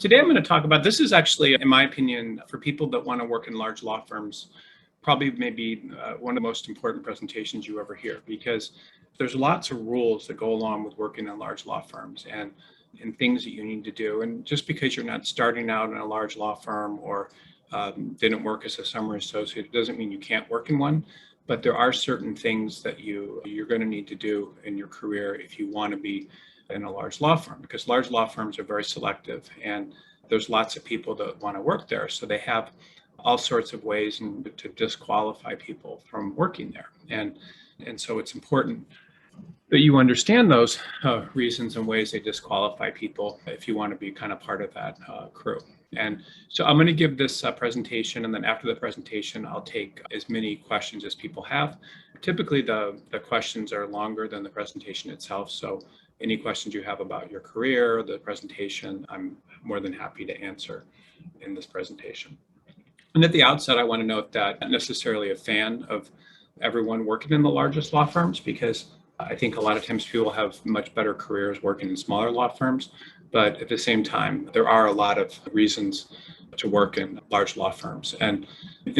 Today I'm going to talk about this is actually, in my opinion, for people that want to work in large law firms, probably maybe one of the most important presentations you ever hear, because there's lots of rules that go along with working in large law firms and things that you need to do. And just because you're not starting out in a large law firm or didn't work as a summer associate, it doesn't mean you can't work in one. But there are certain things that you're going to need to do in your career if you want to be in a large law firm, because large law firms are very selective and there's lots of people that want to work there. So they have all sorts of ways to disqualify people from working there. And so it's important that you understand those reasons and ways they disqualify people if you want to be kind of part of that crew. And so I'm going to give this presentation, and then after the presentation, I'll take as many questions as people have. Typically, the questions are longer than the presentation itself. So any questions you have about your career, the presentation, I'm more than happy to answer in this presentation. And at the outset, I want to note that I'm not necessarily a fan of everyone working in the largest law firms, because I think a lot of times people have much better careers working in smaller law firms. But at the same time, there are a lot of reasons to work in large law firms. And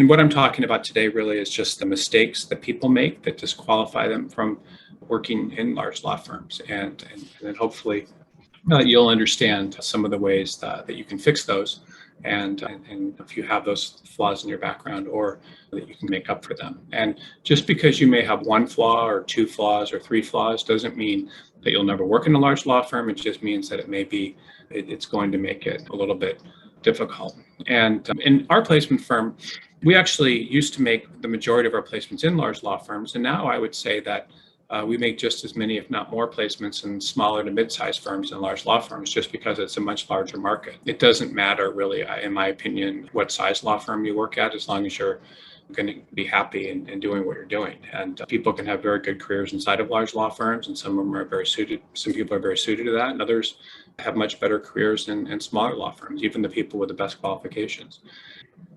what I'm talking about today really is just the mistakes that people make that disqualify them from working in large law firms. And then hopefully you'll understand some of the ways that you can fix those. And if you have those flaws in your background, or that you can make up for them. And just because you may have one flaw or two flaws or three flaws doesn't mean that you'll never work in a large law firm. It just means that it's going to make it a little bit difficult. And in our placement firm, we actually used to make the majority of our placements in large law firms. And now I would say that we make just as many, if not more, placements in smaller to mid-sized firms and large law firms, just because it's a much larger market. It doesn't matter really, in my opinion, what size law firm you work at, as long as you're going to be happy in doing what you're doing. And people can have very good careers inside of large law firms, and some of them are very suited. Some people are very suited to that, and others have much better careers in smaller law firms, even the people with the best qualifications.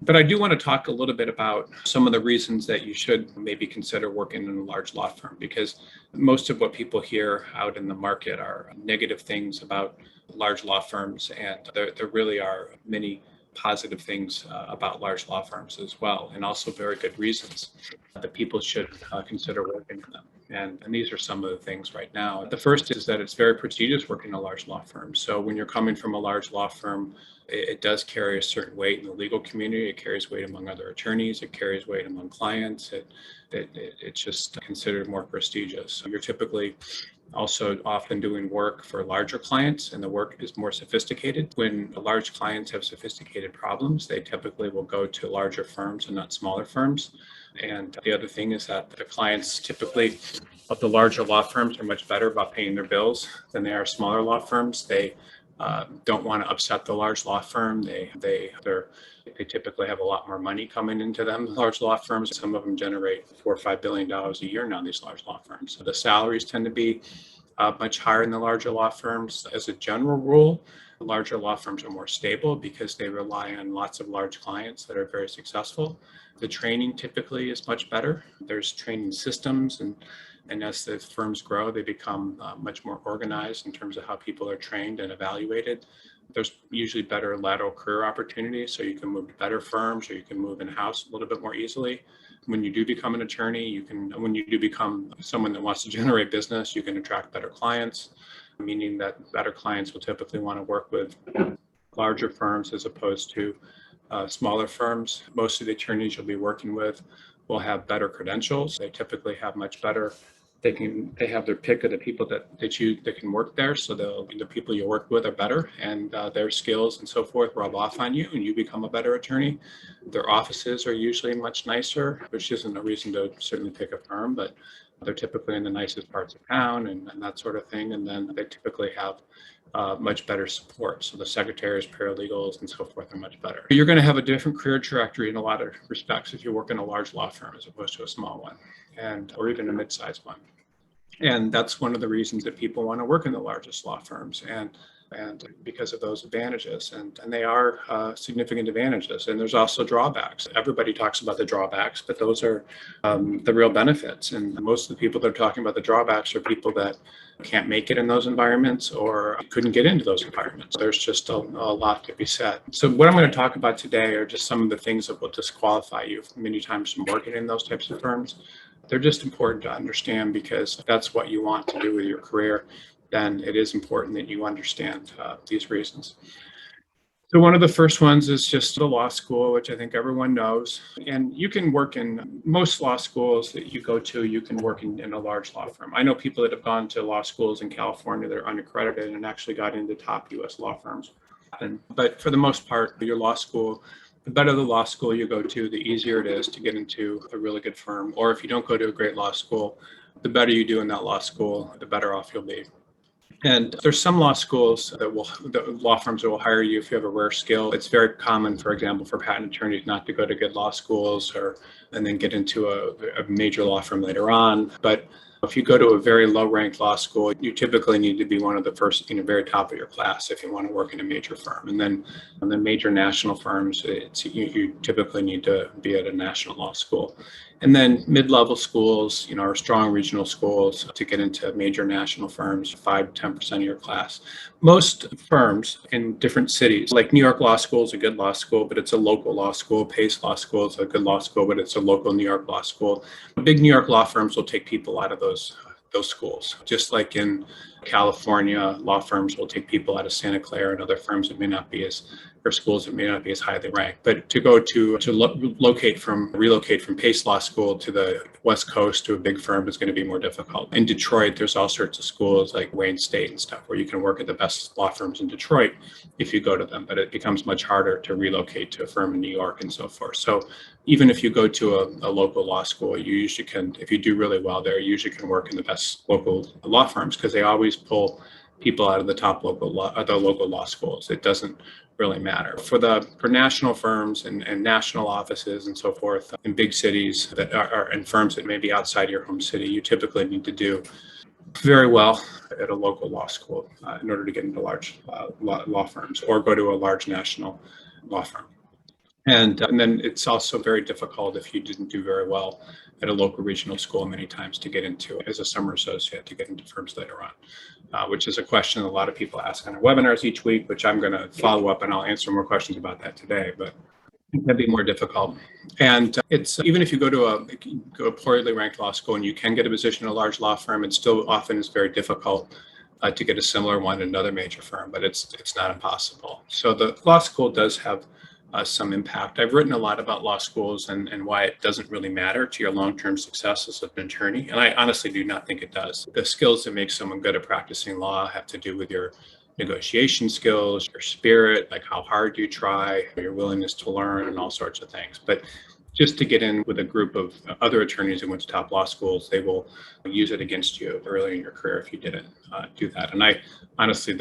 But I do want to talk a little bit about some of the reasons that you should maybe consider working in a large law firm, because most of what people hear out in the market are negative things about large law firms, and there really are many positive things about large law firms as well, and also very good reasons that people should consider working in them. And these are some of the things right now. The first is that it's very prestigious working in a large law firm. So when you're coming from a large law firm, it does carry a certain weight in the legal community. It carries weight among other attorneys. It carries weight among clients. It's just considered more prestigious. So you're typically also often doing work for larger clients, and the work is more sophisticated. When large clients have sophisticated problems, they typically will go to larger firms and not smaller firms. And the other thing is that the clients typically of the larger law firms are much better about paying their bills than they are smaller law firms. They don't want to upset the large law firm. They typically have a lot more money coming into them. Large law firms, some of them generate $4 or $5 billion a year now, these large law firms. So the salaries tend to be much higher in the larger law firms. As a general rule, larger law firms are more stable because they rely on lots of large clients that are very successful. The training typically is much better. There's training systems, and as the firms grow, they become much more organized in terms of how people are trained and evaluated. There's usually better lateral career opportunities, so you can move to better firms, or you can move in-house a little bit more easily. When you do become an attorney, when you do become someone that wants to generate business, you can attract better clients, meaning that better clients will typically want to work with larger firms as opposed to smaller firms. Most of the attorneys you'll be working with will have better credentials. They typically have much better. They have their pick of the people that can work there. So the people you work with are better, and their skills and so forth rub off on you, and you become a better attorney. Their offices are usually much nicer, which isn't a reason to certainly pick a firm, but they're typically in the nicest parts of town and that sort of thing. And then they typically have much better support. So the secretaries, paralegals, and so forth are much better. You're going to have a different career trajectory in a lot of respects if you work in a large law firm as opposed to a small one, or even a mid-sized one. And that's one of the reasons that people want to work in the largest law firms. And and because of those advantages. And they are significant advantages. And there's also drawbacks. Everybody talks about the drawbacks, but those are the real benefits. And most of the people that are talking about the drawbacks are people that can't make it in those environments or couldn't get into those environments. There's just a lot to be said. So what I'm going to talk about today are just some of the things that will disqualify you many times from working in those types of firms. They're just important to understand because if that's what you want to do with your career, then it is important that you understand these reasons. So one of the first ones is just the law school, which I think everyone knows. And you can work in most law schools that you go to, you can work in a large law firm. I know people that have gone to law schools in California that are unaccredited and actually got into top US law firms. But for the most part, your law school, the better the law school you go to, the easier it is to get into a really good firm. Or if you don't go to a great law school, the better you do in that law school, the better off you'll be. And there's some law schools the law firms that will hire you if you have a rare skill. It's very common, for example, for patent attorneys not to go to good law schools and then get into a major law firm later on. But if you go to a very low-ranked law school, you typically need to be one of the first, very top of your class if you want to work in a major firm. And then on the major national firms, you typically need to be at a national law school. And then mid-level schools, or strong regional schools to get into major national firms, 5 to 10% of your class. Most firms in different cities, like New York Law School is a good law school, but it's a local law school. Pace Law School is a good law school, but it's a local New York law school. Big New York law firms will take people out of those schools. Just like in California, law firms will take people out of Santa Clara and other firms that may not be as, or schools that may not be as highly ranked. But to go to relocate from Pace Law School to the West Coast to a big firm is going to be more difficult. In Detroit, there's all sorts of schools like Wayne State and stuff where you can work at the best law firms in Detroit if you go to them, but it becomes much harder to relocate to a firm in New York and so forth. So even if you go to a local law school, you usually can, if you do really well there, you usually can work in the best local law firms because they always pull people out of the top local law schools. It doesn't really matter. For national firms and national offices and so forth in big cities that are in firms that may be outside your home city, you typically need to do very well at a local law school in order to get into large law firms or go to a large national law firm. And then it's also very difficult if you didn't do very well at a local regional school many times to get into as a summer associate to get into firms later on, which is a question a lot of people ask on our webinars each week, which I'm going to follow up and I'll answer more questions about that today, but it can be more difficult. And it's even if you go to a poorly ranked law school and you can get a position in a large law firm, it still often is very difficult to get a similar one in another major firm, but it's not impossible. So the law school does have some impact. I've written a lot about law schools and why it doesn't really matter to your long-term success as an attorney. And I honestly do not think it does. The skills that make someone good at practicing law have to do with your negotiation skills, your spirit, like how hard you try, your willingness to learn, and all sorts of things. But just to get in with a group of other attorneys who went to top law schools, they will use it against you early in your career if you didn't do that. And I honestly,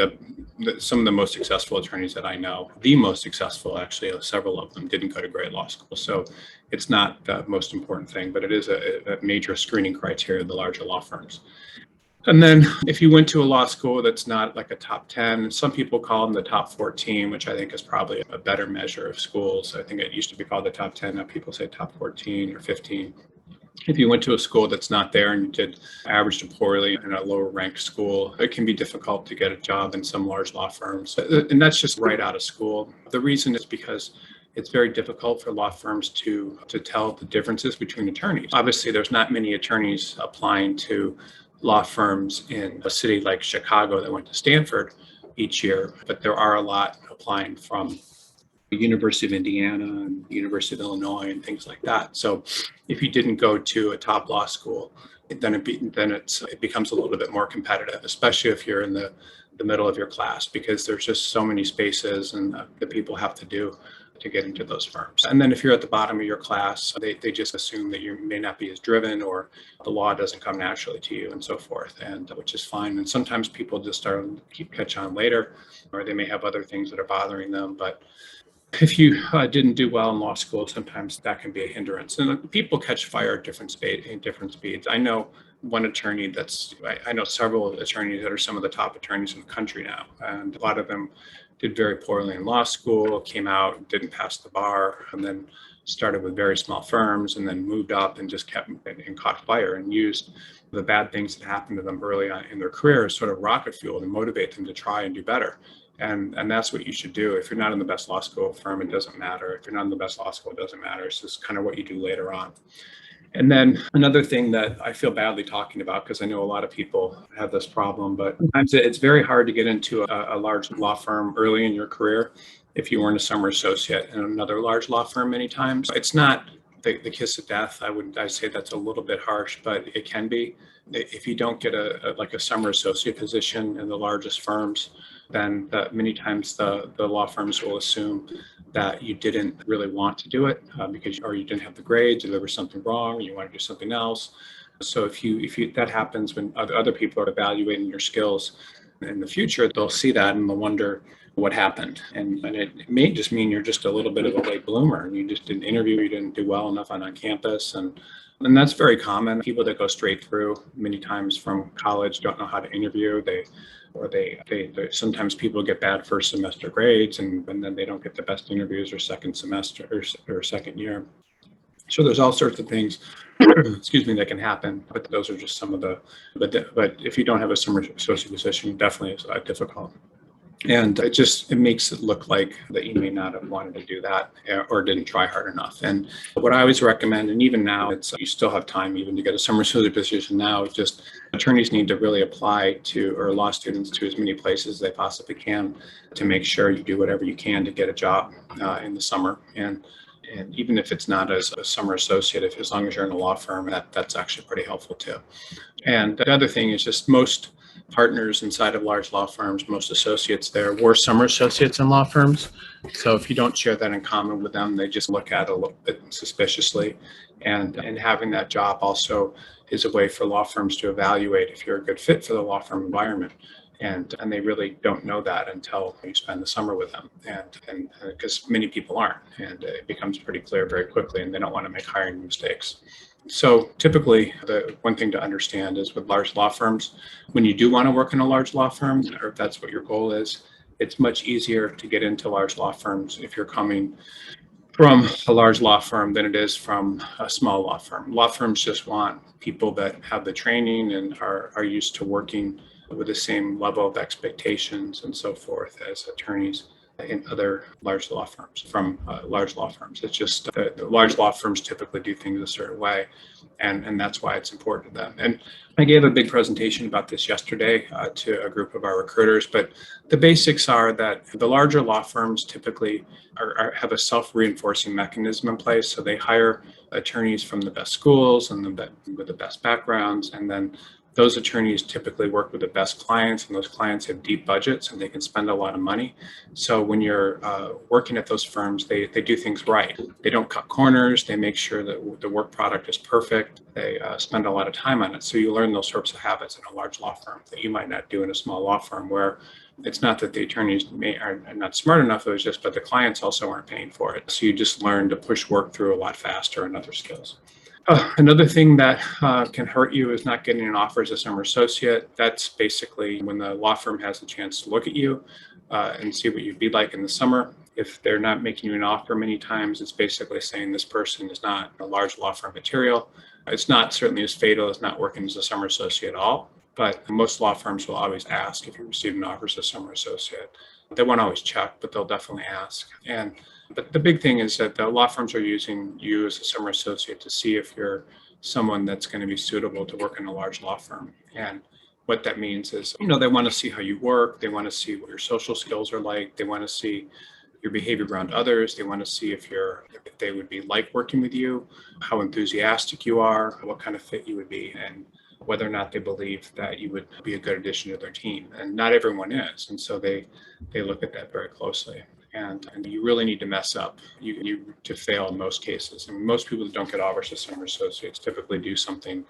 some of the most successful attorneys that I know, the most successful, actually, several of them didn't go to great law school. So it's not the most important thing, but it is a major screening criteria of the larger law firms. And then if you went to a law school that's not like a top 10, some people call them the top 14, which I think is probably a better measure of schools. I think it used to be called the top 10. Now people say top 14 or 15. If you went to a school that's not there and you did average to poorly in a lower ranked school, it can be difficult to get a job in some large law firms. And that's just right out of school. The reason is because it's very difficult for law firms to tell the differences between attorneys. Obviously, there's not many attorneys applying to law firms in a city like Chicago that went to Stanford each year, but there are a lot applying from the University of Indiana and University of Illinois and things like that. So if you didn't go to a top law school, then it becomes a little bit more competitive, especially if you're in the middle of your class, because there's just so many spaces and that people have to do to get into those firms. And then if you're at the bottom of your class, they just assume that you may not be as driven or the law doesn't come naturally to you and so forth, and which is fine. And sometimes people just catch on later, or they may have other things that are bothering them. But if you didn't do well in law school, sometimes that can be a hindrance. And people catch fire at different speeds. I know one attorney I know several attorneys that are some of the top attorneys in the country now. And a lot of them did very poorly in law school, came out, didn't pass the bar, and then started with very small firms and then moved up and just kept and caught fire and used the bad things that happened to them early on in their career as sort of rocket fuel to motivate them to try and do better. And that's what you should do. If you're not in the best law school firm, it doesn't matter. If you're not in the best law school, it doesn't matter. It's just kind of what you do later on. And then another thing that I feel badly talking about, because I know a lot of people have this problem, but sometimes it's very hard to get into a large law firm early in your career if you weren't a summer associate in another large law firm many times. It's not the kiss of death. I say that's a little bit harsh, but it can be. If you don't get a summer associate position in the largest firms, then many times the law firms will assume that you didn't really want to do it because you didn't have the grades, or there was something wrong, or you want to do something else. So if you that happens when other people are evaluating your skills in the future, they'll see that and they'll wonder what happened. And it may just mean you're just a little bit of a late bloomer and you just didn't interview, you didn't do well enough on campus. And that's very common. People that go straight through many times from college don't know how to interview. They sometimes people get bad first semester grades and then they don't get the best interviews or second semester or second year. So there's all sorts of things, excuse me, that can happen, but those are just some of but if you don't have a summer associate position, definitely it's difficult. And it makes it look like that you may not have wanted to do that or didn't try hard enough. And what I always recommend, and even now, you still have time even to get a summer associate position now, just attorneys need to really apply to, or law students, to as many places as they possibly can to make sure you do whatever you can to get a job in the summer. And even if it's not as a summer associate, as long as you're in a law firm, that's actually pretty helpful too. And the other thing is just most partners inside of large law firms, most associates there were summer associates in law firms. So if you don't share that in common with them, they just look at it a little bit suspiciously. And having that job also is a way for law firms to evaluate if you're a good fit for the law firm environment. And they really don't know that until you spend the summer with them, and because many people aren't, and it becomes pretty clear very quickly, and they don't want to make hiring mistakes. So typically, the one thing to understand is with large law firms, when you do want to work in a large law firm, or if that's what your goal is, it's much easier to get into large law firms if you're coming from a large law firm than it is from a small law firm. Law firms just want people that have the training and are used to working with the same level of expectations and so forth as attorneys in other large law firms from large law firms. It's just the large law firms typically do things a certain way, and that's why it's important to them. And I gave a big presentation about this yesterday to a group of our recruiters, but the basics are that the larger law firms typically have a self-reinforcing mechanism in place. So they hire attorneys from the best schools and with the best backgrounds, and then those attorneys typically work with the best clients, and those clients have deep budgets and they can spend a lot of money. So when you're working at those firms, they do things right. They don't cut corners. They make sure that the work product is perfect. They spend a lot of time on it. So you learn those sorts of habits in a large law firm that you might not do in a small law firm, where it's not that the attorneys are not smart enough, it's just, but the clients also aren't paying for it. So you just learn to push work through a lot faster and other skills. Another thing that can hurt you is not getting an offer as a summer associate. That's basically when the law firm has a chance to look at you and see what you'd be like in the summer. If they're not making you an offer many times, it's basically saying this person is not a large law firm material. It's not certainly as fatal as not working as a summer associate at all, but most law firms will always ask if you receive an offer as a summer associate. They won't always check, but they'll definitely ask. But the big thing is that the law firms are using you as a summer associate to see if you're someone that's going to be suitable to work in a large law firm. And what that means is, they want to see how you work. They want to see what your social skills are like. They want to see your behavior around others. They want to see if they would be like working with you, how enthusiastic you are, what kind of fit you would be, and whether or not they believe that you would be a good addition to their team. And not everyone is. And so they look at that very closely. And you really need to mess up to fail in most cases. And most people that don't get offers as summer associates typically do something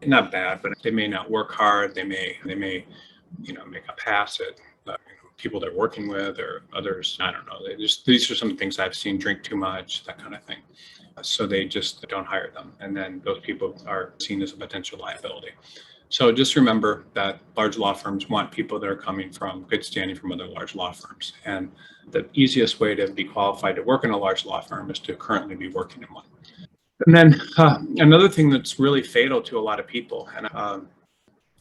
not bad, but they may not work hard. They may make a pass at people they're working with or others. I don't know. These are some things I've seen: drink too much, that kind of thing. so they just don't hire them. And then those people are seen as a potential liability. So just remember that large law firms want people that are coming from good standing from other large law firms. And the easiest way to be qualified to work in a large law firm is to currently be working in one. And then another thing that's really fatal to a lot of people, and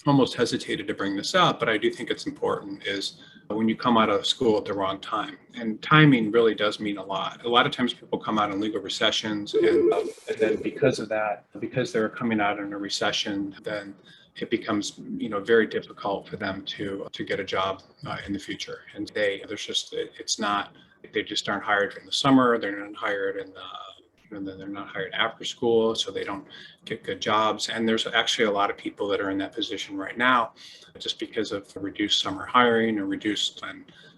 almost hesitated to bring this up, but I do think it's important, is when you come out of school at the wrong time. And timing really does mean a lot. A lot of times people come out in legal recessions, and then because of that, because they're coming out in a recession, then it becomes very difficult for them to get a job in the future. And they just aren't hired in the summer. They're not hired and then they're not hired after school, so they don't get good jobs. And there's actually a lot of people that are in that position right now just because of reduced summer hiring or reduced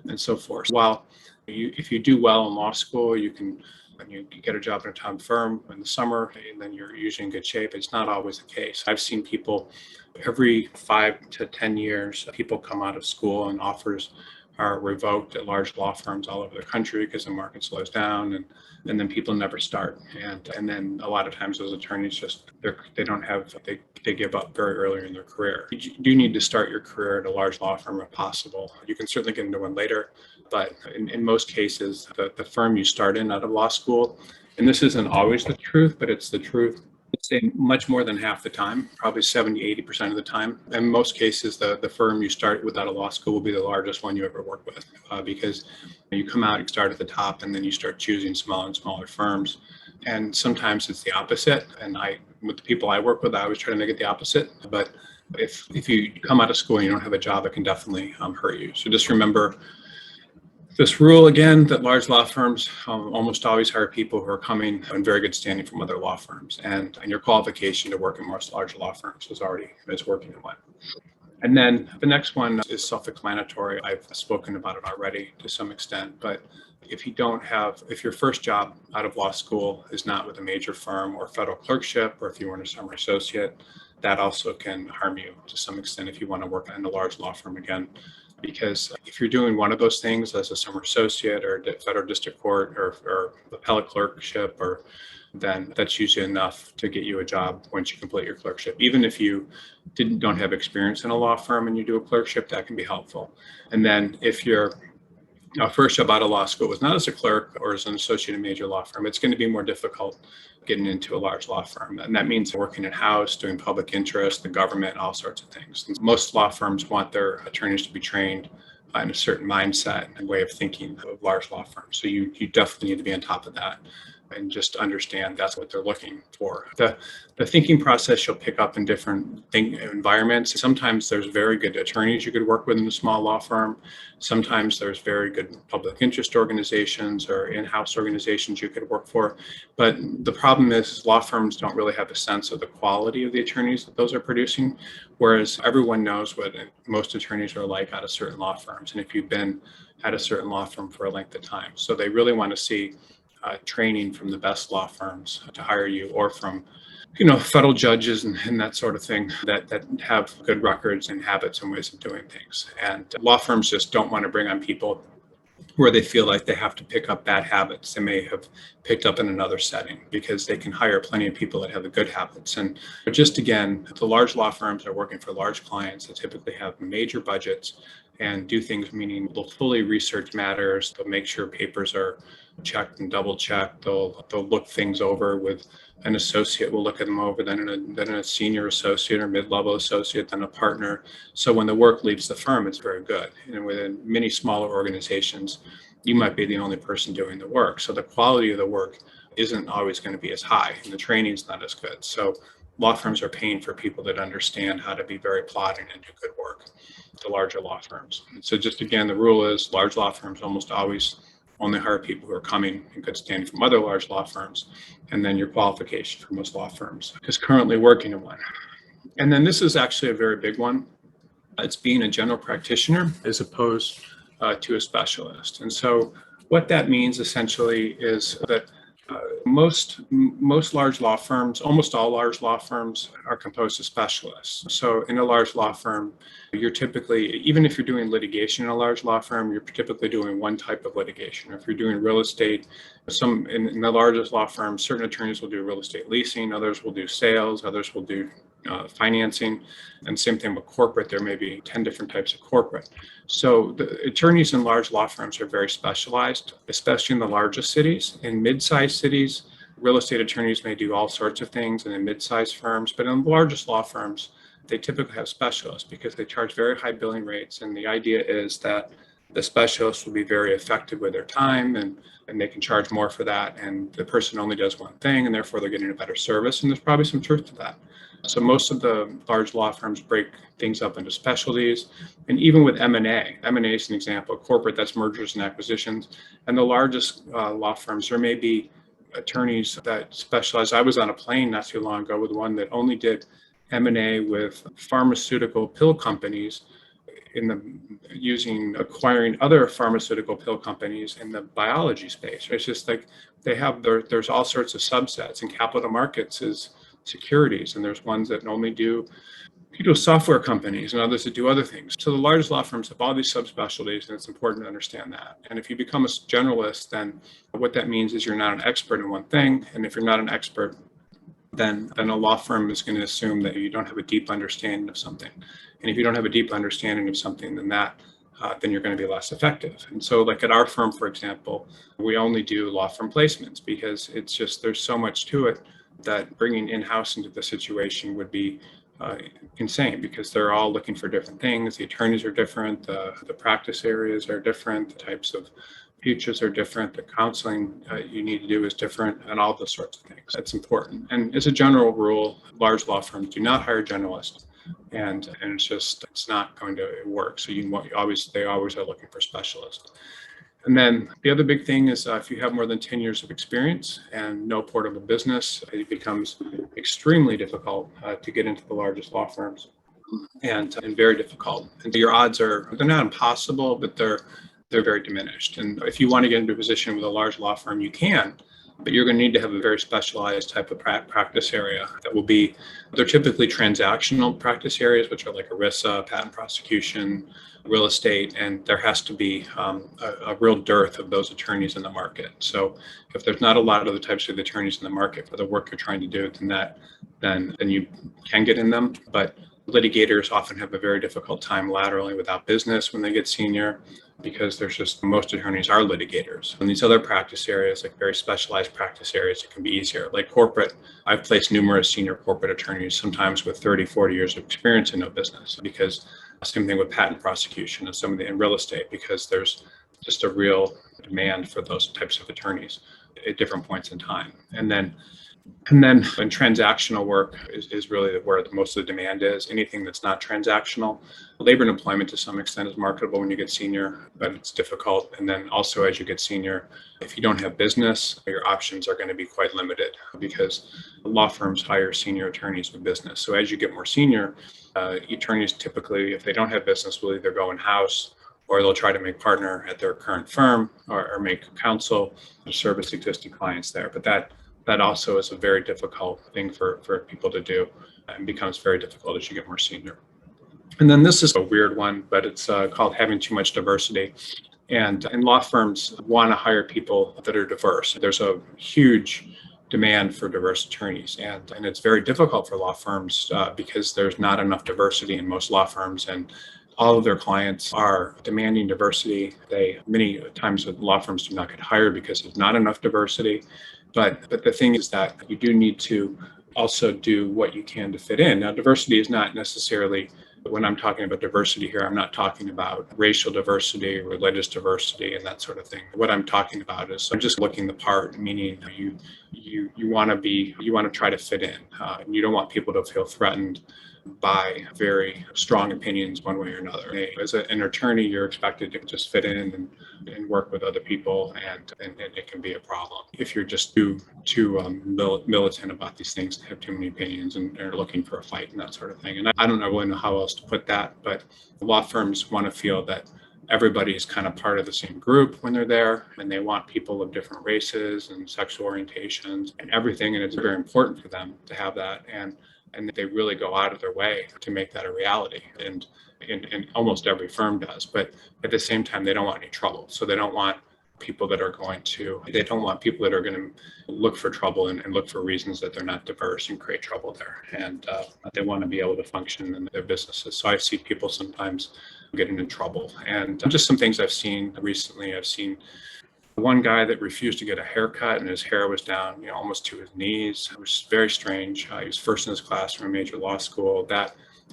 and so forth. While if you do well in law school, when you get a job in a top firm in the summer, and then you're usually in good shape. It's not always the case. I've seen people every 5 to 10 years, people come out of school and offers are revoked at large law firms all over the country because the market slows down, and then people never start. And then a lot of times those attorneys they give up very early in their career. You do need to start your career at a large law firm if possible. You can certainly get into one later, but in most cases, the firm you start in out of law school, and this isn't always the truth, but it's the truth. I'd say much more than half the time, probably 70-80% of the time. In most cases, the firm you start with out of law school will be the largest one you ever work with, because you come out, you start at the top, and then you start choosing smaller and smaller firms. And sometimes it's the opposite. And with the people I work with, I always try to make it the opposite. But if you come out of school and you don't have a job, it can definitely hurt you. So just remember this rule again, that large law firms almost always hire people who are coming in very good standing from other law firms, and your qualification to work in most large law firms is working in one. And then the next one is self-explanatory. I've spoken about it already to some extent, but if your first job out of law school is not with a major firm or federal clerkship, or if you weren't a summer associate, that also can harm you to some extent if you want to work in a large law firm again. Because if you're doing one of those things as a summer associate or federal district court or appellate clerkship, then that's usually enough to get you a job once you complete your clerkship. Even if you don't have experience in a law firm and you do a clerkship, that can be helpful. And then if your first job out of law school was not as a clerk or as an associate in a major law firm, it's going to be more difficult getting into a large law firm. And that means working in-house, doing public interest, the government, all sorts of things. And most law firms want their attorneys to be trained in a certain mindset and way of thinking of large law firms. So you definitely need to be on top of that and just understand that's what they're looking for. The thinking process you'll pick up in different environments. Sometimes there's very good attorneys you could work with in a small law firm. Sometimes there's very good public interest organizations or in-house organizations you could work for. But the problem is law firms don't really have a sense of the quality of the attorneys that those are producing, whereas everyone knows what most attorneys are like out of certain law firms, and if you've been at a certain law firm for a length of time. So they really want to see training from the best law firms to hire you, or from federal judges and that sort of thing that have good records and habits and ways of doing things. And law firms just don't want to bring on people where they feel like they have to pick up bad habits they may have picked up in another setting, because they can hire plenty of people that have the good habits. And just again, the large law firms are working for large clients that typically have major budgets and do things, meaning they'll fully research matters. They'll make sure papers are checked and double checked. They'll look things over with an associate. Will look at them over, then a senior associate or mid-level associate, then a partner. So when the work leaves the firm, it's very good. And within many smaller organizations, you might be the only person doing the work. So the quality of the work isn't always going to be as high, and the training's not as good. So law firms are paying for people that understand how to be very plodding and do good work, the larger law firms. So just again, the rule is large law firms almost always only hire people who are coming in good standing from other large law firms, and then your qualification for most law firms is currently working in one. And then this is actually a very big one. It's being a general practitioner as opposed to a specialist. And so what that means essentially is that Most large law firms, almost all large law firms, are composed of specialists. So in a large law firm, you're typically, even if you're doing litigation in a large law firm, you're typically doing one type of litigation. If you're doing real estate, in the largest law firms, certain attorneys will do real estate leasing, others will do sales, others will do financing, and same thing with corporate. There may be 10 different types of corporate. So the attorneys in large law firms are very specialized, especially in the largest cities. In mid-sized cities, real estate attorneys may do all sorts of things, and in mid-sized firms, but in the largest law firms, they typically have specialists because they charge very high billing rates. And the idea is that the specialists will be very effective with their time, and they can charge more for that. And the person only does one thing, and therefore they're getting a better service. And there's probably some truth to that. So most of the large law firms break things up into specialties. And even with M&A is an example. Corporate, that's mergers and acquisitions. And the largest law firms, there may be attorneys that specialize. I was on a plane not too long ago with one that only did M&A with pharmaceutical pill companies acquiring other pharmaceutical pill companies in the biology space. It's just like there's all sorts of subsets, and capital markets is securities, and there's ones that only do software companies and others that do other things. So the largest law firms have all these subspecialties, and it's important to understand that. And if you become a generalist, then what that means is you're not an expert in one thing. And if you're not an expert, then a law firm is going to assume that you don't have a deep understanding of something. And if you don't have a deep understanding of something, then you're going to be less effective. And so like at our firm, for example, we only do law firm placements because it's just, there's so much to it that bringing in-house into the situation would be insane, because they're all looking for different things. The attorneys are different, the practice areas are different, the types of futures are different, the counseling you need to do is different, and all those sorts of things. That's important. And as a general rule, large law firms do not hire generalists, and it's not going to work. So they always are looking for specialists. And then the other big thing is if you have more than 10 years of experience and no portable business, it becomes extremely difficult to get into the largest law firms, and very difficult. And your odds they're not impossible, but they're very diminished. And if you want to get into a position with a large law firm, you can, but you're going to need to have a very specialized type of practice area they're typically transactional practice areas, which are like ERISA, patent prosecution, real estate, and there has to be a real dearth of those attorneys in the market. So if there's not a lot of the types of attorneys in the market for the work you're trying to do, then you can get in them. But litigators often have a very difficult time laterally without business when they get senior, because most attorneys are litigators. In these other practice areas, like very specialized practice areas, it can be easier. Like corporate, I've placed numerous senior corporate attorneys, sometimes with 30, 40 years of experience in no business, because same thing with patent prosecution and in real estate, because there's just a real demand for those types of attorneys at different points in time. And then when transactional work is really where most of the demand is. Anything that's not transactional, labor and employment to some extent is marketable when you get senior, but it's difficult. And then also as you get senior, if you don't have business, your options are going to be quite limited, because law firms hire senior attorneys with business. So as you get more senior, attorneys typically, if they don't have business, will either go in-house, or they'll try to make partner at their current firm, or make counsel to service existing clients there. But that also is a very difficult thing for people to do, and becomes very difficult as you get more senior. And then this is a weird one, but it's called having too much diversity. And law firms want to hire people that are diverse. There's a huge demand for diverse attorneys, and it's very difficult for law firms because there's not enough diversity in most law firms, and all of their clients are demanding diversity. Many times law firms do not get hired because there's not enough diversity. But the thing is that you do need to also do what you can to fit in. Now, diversity is not necessarily, when I'm talking about diversity here, I'm not talking about racial diversity, religious diversity, and that sort of thing. What I'm talking about is just looking the part, meaning you want to try to fit in. You don't want people to feel threatened by very strong opinions one way or another. As an attorney, you're expected to just fit in and work with other people, and it can be a problem if you're just too militant about these things, have too many opinions, and are looking for a fight and that sort of thing. And I don't really know how else to put that, but law firms want to feel that everybody's kind of part of the same group when they're there, and they want people of different races and sexual orientations and everything. And it's very important for them to have that. And they really go out of their way to make that a reality. And almost every firm does. But at the same time, they don't want any trouble. So they don't want people that are going to, they don't want people that are going to look for trouble and look for reasons that they're not diverse and create trouble there. And they want to be able to function in their businesses. So I see people sometimes getting in trouble. And just some things I've seen recently. I've seen one guy that refused to get a haircut, and his hair was down, almost to his knees. It was very strange. He was first in his class from a major law school.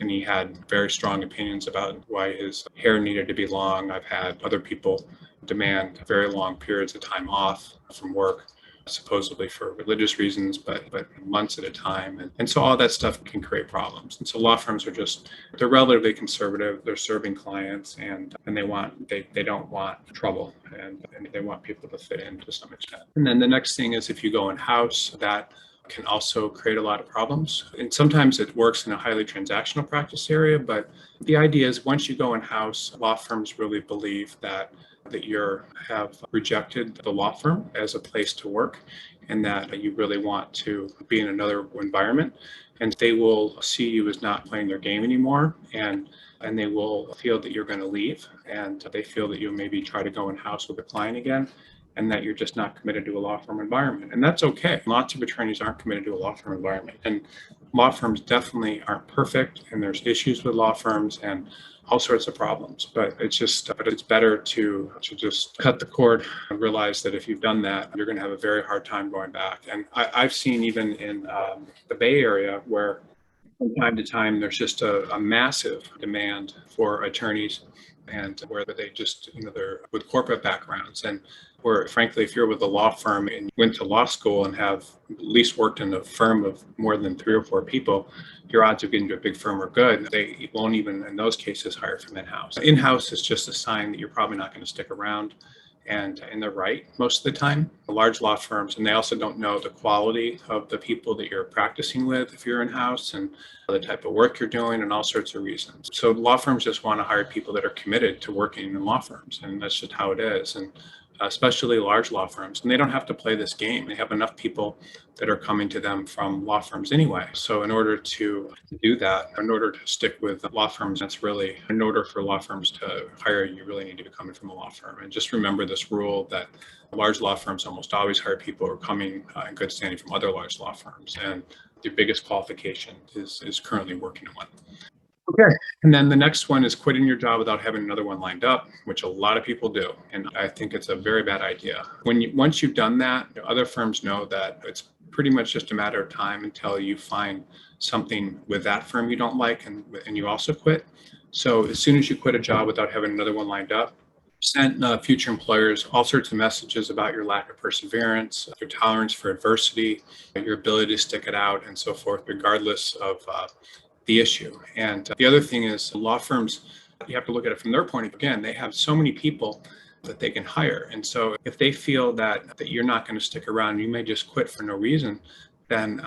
And he had very strong opinions about why his hair needed to be long. I've had other people demand very long periods of time off from work, supposedly for religious reasons, but months at a time. And so all that stuff can create problems. And so law firms are they're relatively conservative. They're serving clients, and they don't want trouble, and they want people to fit in to some extent. And then the next thing is, if you go in-house, that can also create a lot of problems. And sometimes it works in a highly transactional practice area, but the idea is once you go in-house, law firms really believe that you have rejected the law firm as a place to work, and that you really want to be in another environment, and they will see you as not playing their game anymore, and they will feel that you're going to leave, and they feel that you maybe try to go in-house with a client again, and that you're just not committed to a law firm environment. And that's okay. Lots of attorneys aren't committed to a law firm environment, and law firms definitely aren't perfect, and there's issues with law firms and all sorts of problems, but it's better to just cut the cord and realize that if you've done that, you're going to have a very hard time going back. And I've seen even in the Bay Area where from time to time there's just a massive demand for attorneys, and where they just, they're with corporate backgrounds, and where frankly, if you're with a law firm and you went to law school and have at least worked in a firm of more than 3 or 4 people, your odds of getting to a big firm are good. They won't even, in those cases, hire from in-house. In-house is just a sign that you're probably not going to stick around. And they're right most of the time. The large law firms, and they also don't know the quality of the people that you're practicing with if you're in-house, and the type of work you're doing, and all sorts of reasons. So law firms just want to hire people that are committed to working in law firms, and that's just how it is. And especially large law firms, and they don't have to play this game. They have enough people that are coming to them from law firms anyway. So in order to do that, in order to stick with law firms, that's really, in order for law firms to hire you, really need to be coming from a law firm. And just remember this rule that large law firms almost always hire people who are coming in good standing from other large law firms. And the biggest qualification is currently working in one. Okay. And then the next one is quitting your job without having another one lined up, which a lot of people do. And I think it's a very bad idea. Once you've done that, other firms know that it's pretty much just a matter of time until you find something with that firm you don't like, and you also quit. So as soon as you quit a job without having another one lined up, send future employers all sorts of messages about your lack of perseverance, your tolerance for adversity, your ability to stick it out, and so forth, regardless of the issue. And the other thing is, law firms, you have to look at it from their point of view. Again, they have so many people that they can hire. And so if they feel that you're not going to stick around, you may just quit for no reason, then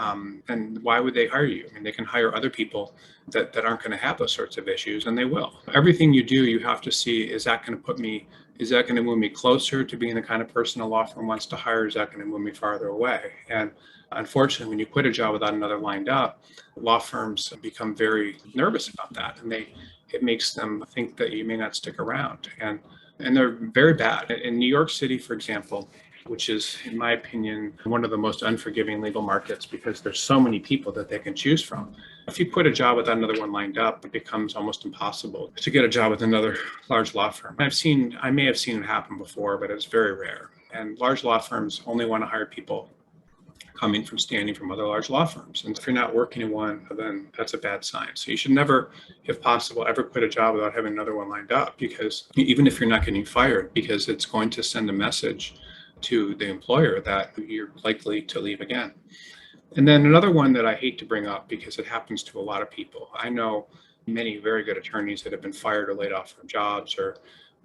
why would they hire you? I mean, they can hire other people that aren't going to have those sorts of issues, and they will. Everything you do, you have to see, is that going to move me closer to being the kind of person a law firm wants to hire? Is that going to move me farther away? And unfortunately, when you quit a job without another lined up, law firms become very nervous about that, and it makes them think that you may not stick around, and they're very bad. In New York City, for example, which is, in my opinion, one of the most unforgiving legal markets because there's so many people that they can choose from. If you quit a job without another one lined up, it becomes almost impossible to get a job with another large law firm. I may have seen it happen before, but it's very rare. And large law firms only want to hire people coming from other large law firms. And if you're not working in one, then that's a bad sign. So you should never, if possible, ever quit a job without having another one lined up, because even if you're not getting fired, because it's going to send a message to the employer that you're likely to leave again. And then another one that I hate to bring up because it happens to a lot of people. I know many very good attorneys that have been fired or laid off from jobs or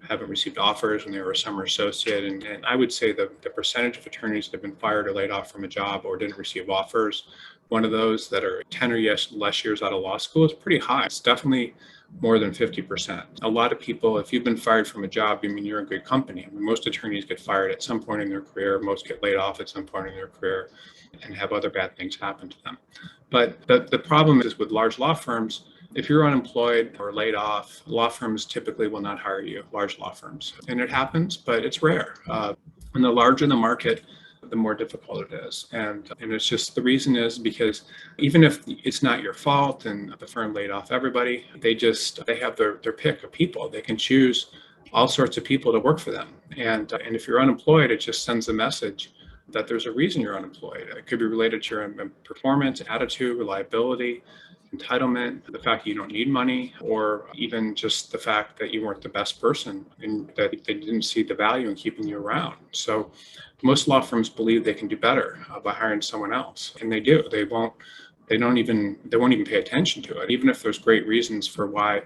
haven't received offers when they were a summer associate. And I would say the percentage of attorneys that have been fired or laid off from a job or didn't receive offers one of those that are 10 or less years out of law school is pretty high. It's definitely more than 50%. A lot of people, if you've been fired from a job, I mean, you're in good company. I mean, most attorneys get fired at some point in their career. Most get laid off at some point in their career and have other bad things happen to them. But the problem is with large law firms, if you're unemployed or laid off, law firms typically will not hire you, large law firms. And it happens, but it's rare. And the larger the market, the more difficult it is. And it's just, the reason is because even if it's not your fault and the firm laid off everybody, they have their pick of people. They can choose all sorts of people to work for them. And if you're unemployed, it just sends a message that there's a reason you're unemployed. It could be related to your performance, attitude, reliability, entitlement, the fact that you don't need money, or even just the fact that you weren't the best person and that they didn't see the value in keeping you around. So most law firms believe they can do better by hiring someone else, and they do. They won't even pay attention to it. Even if there's great reasons for why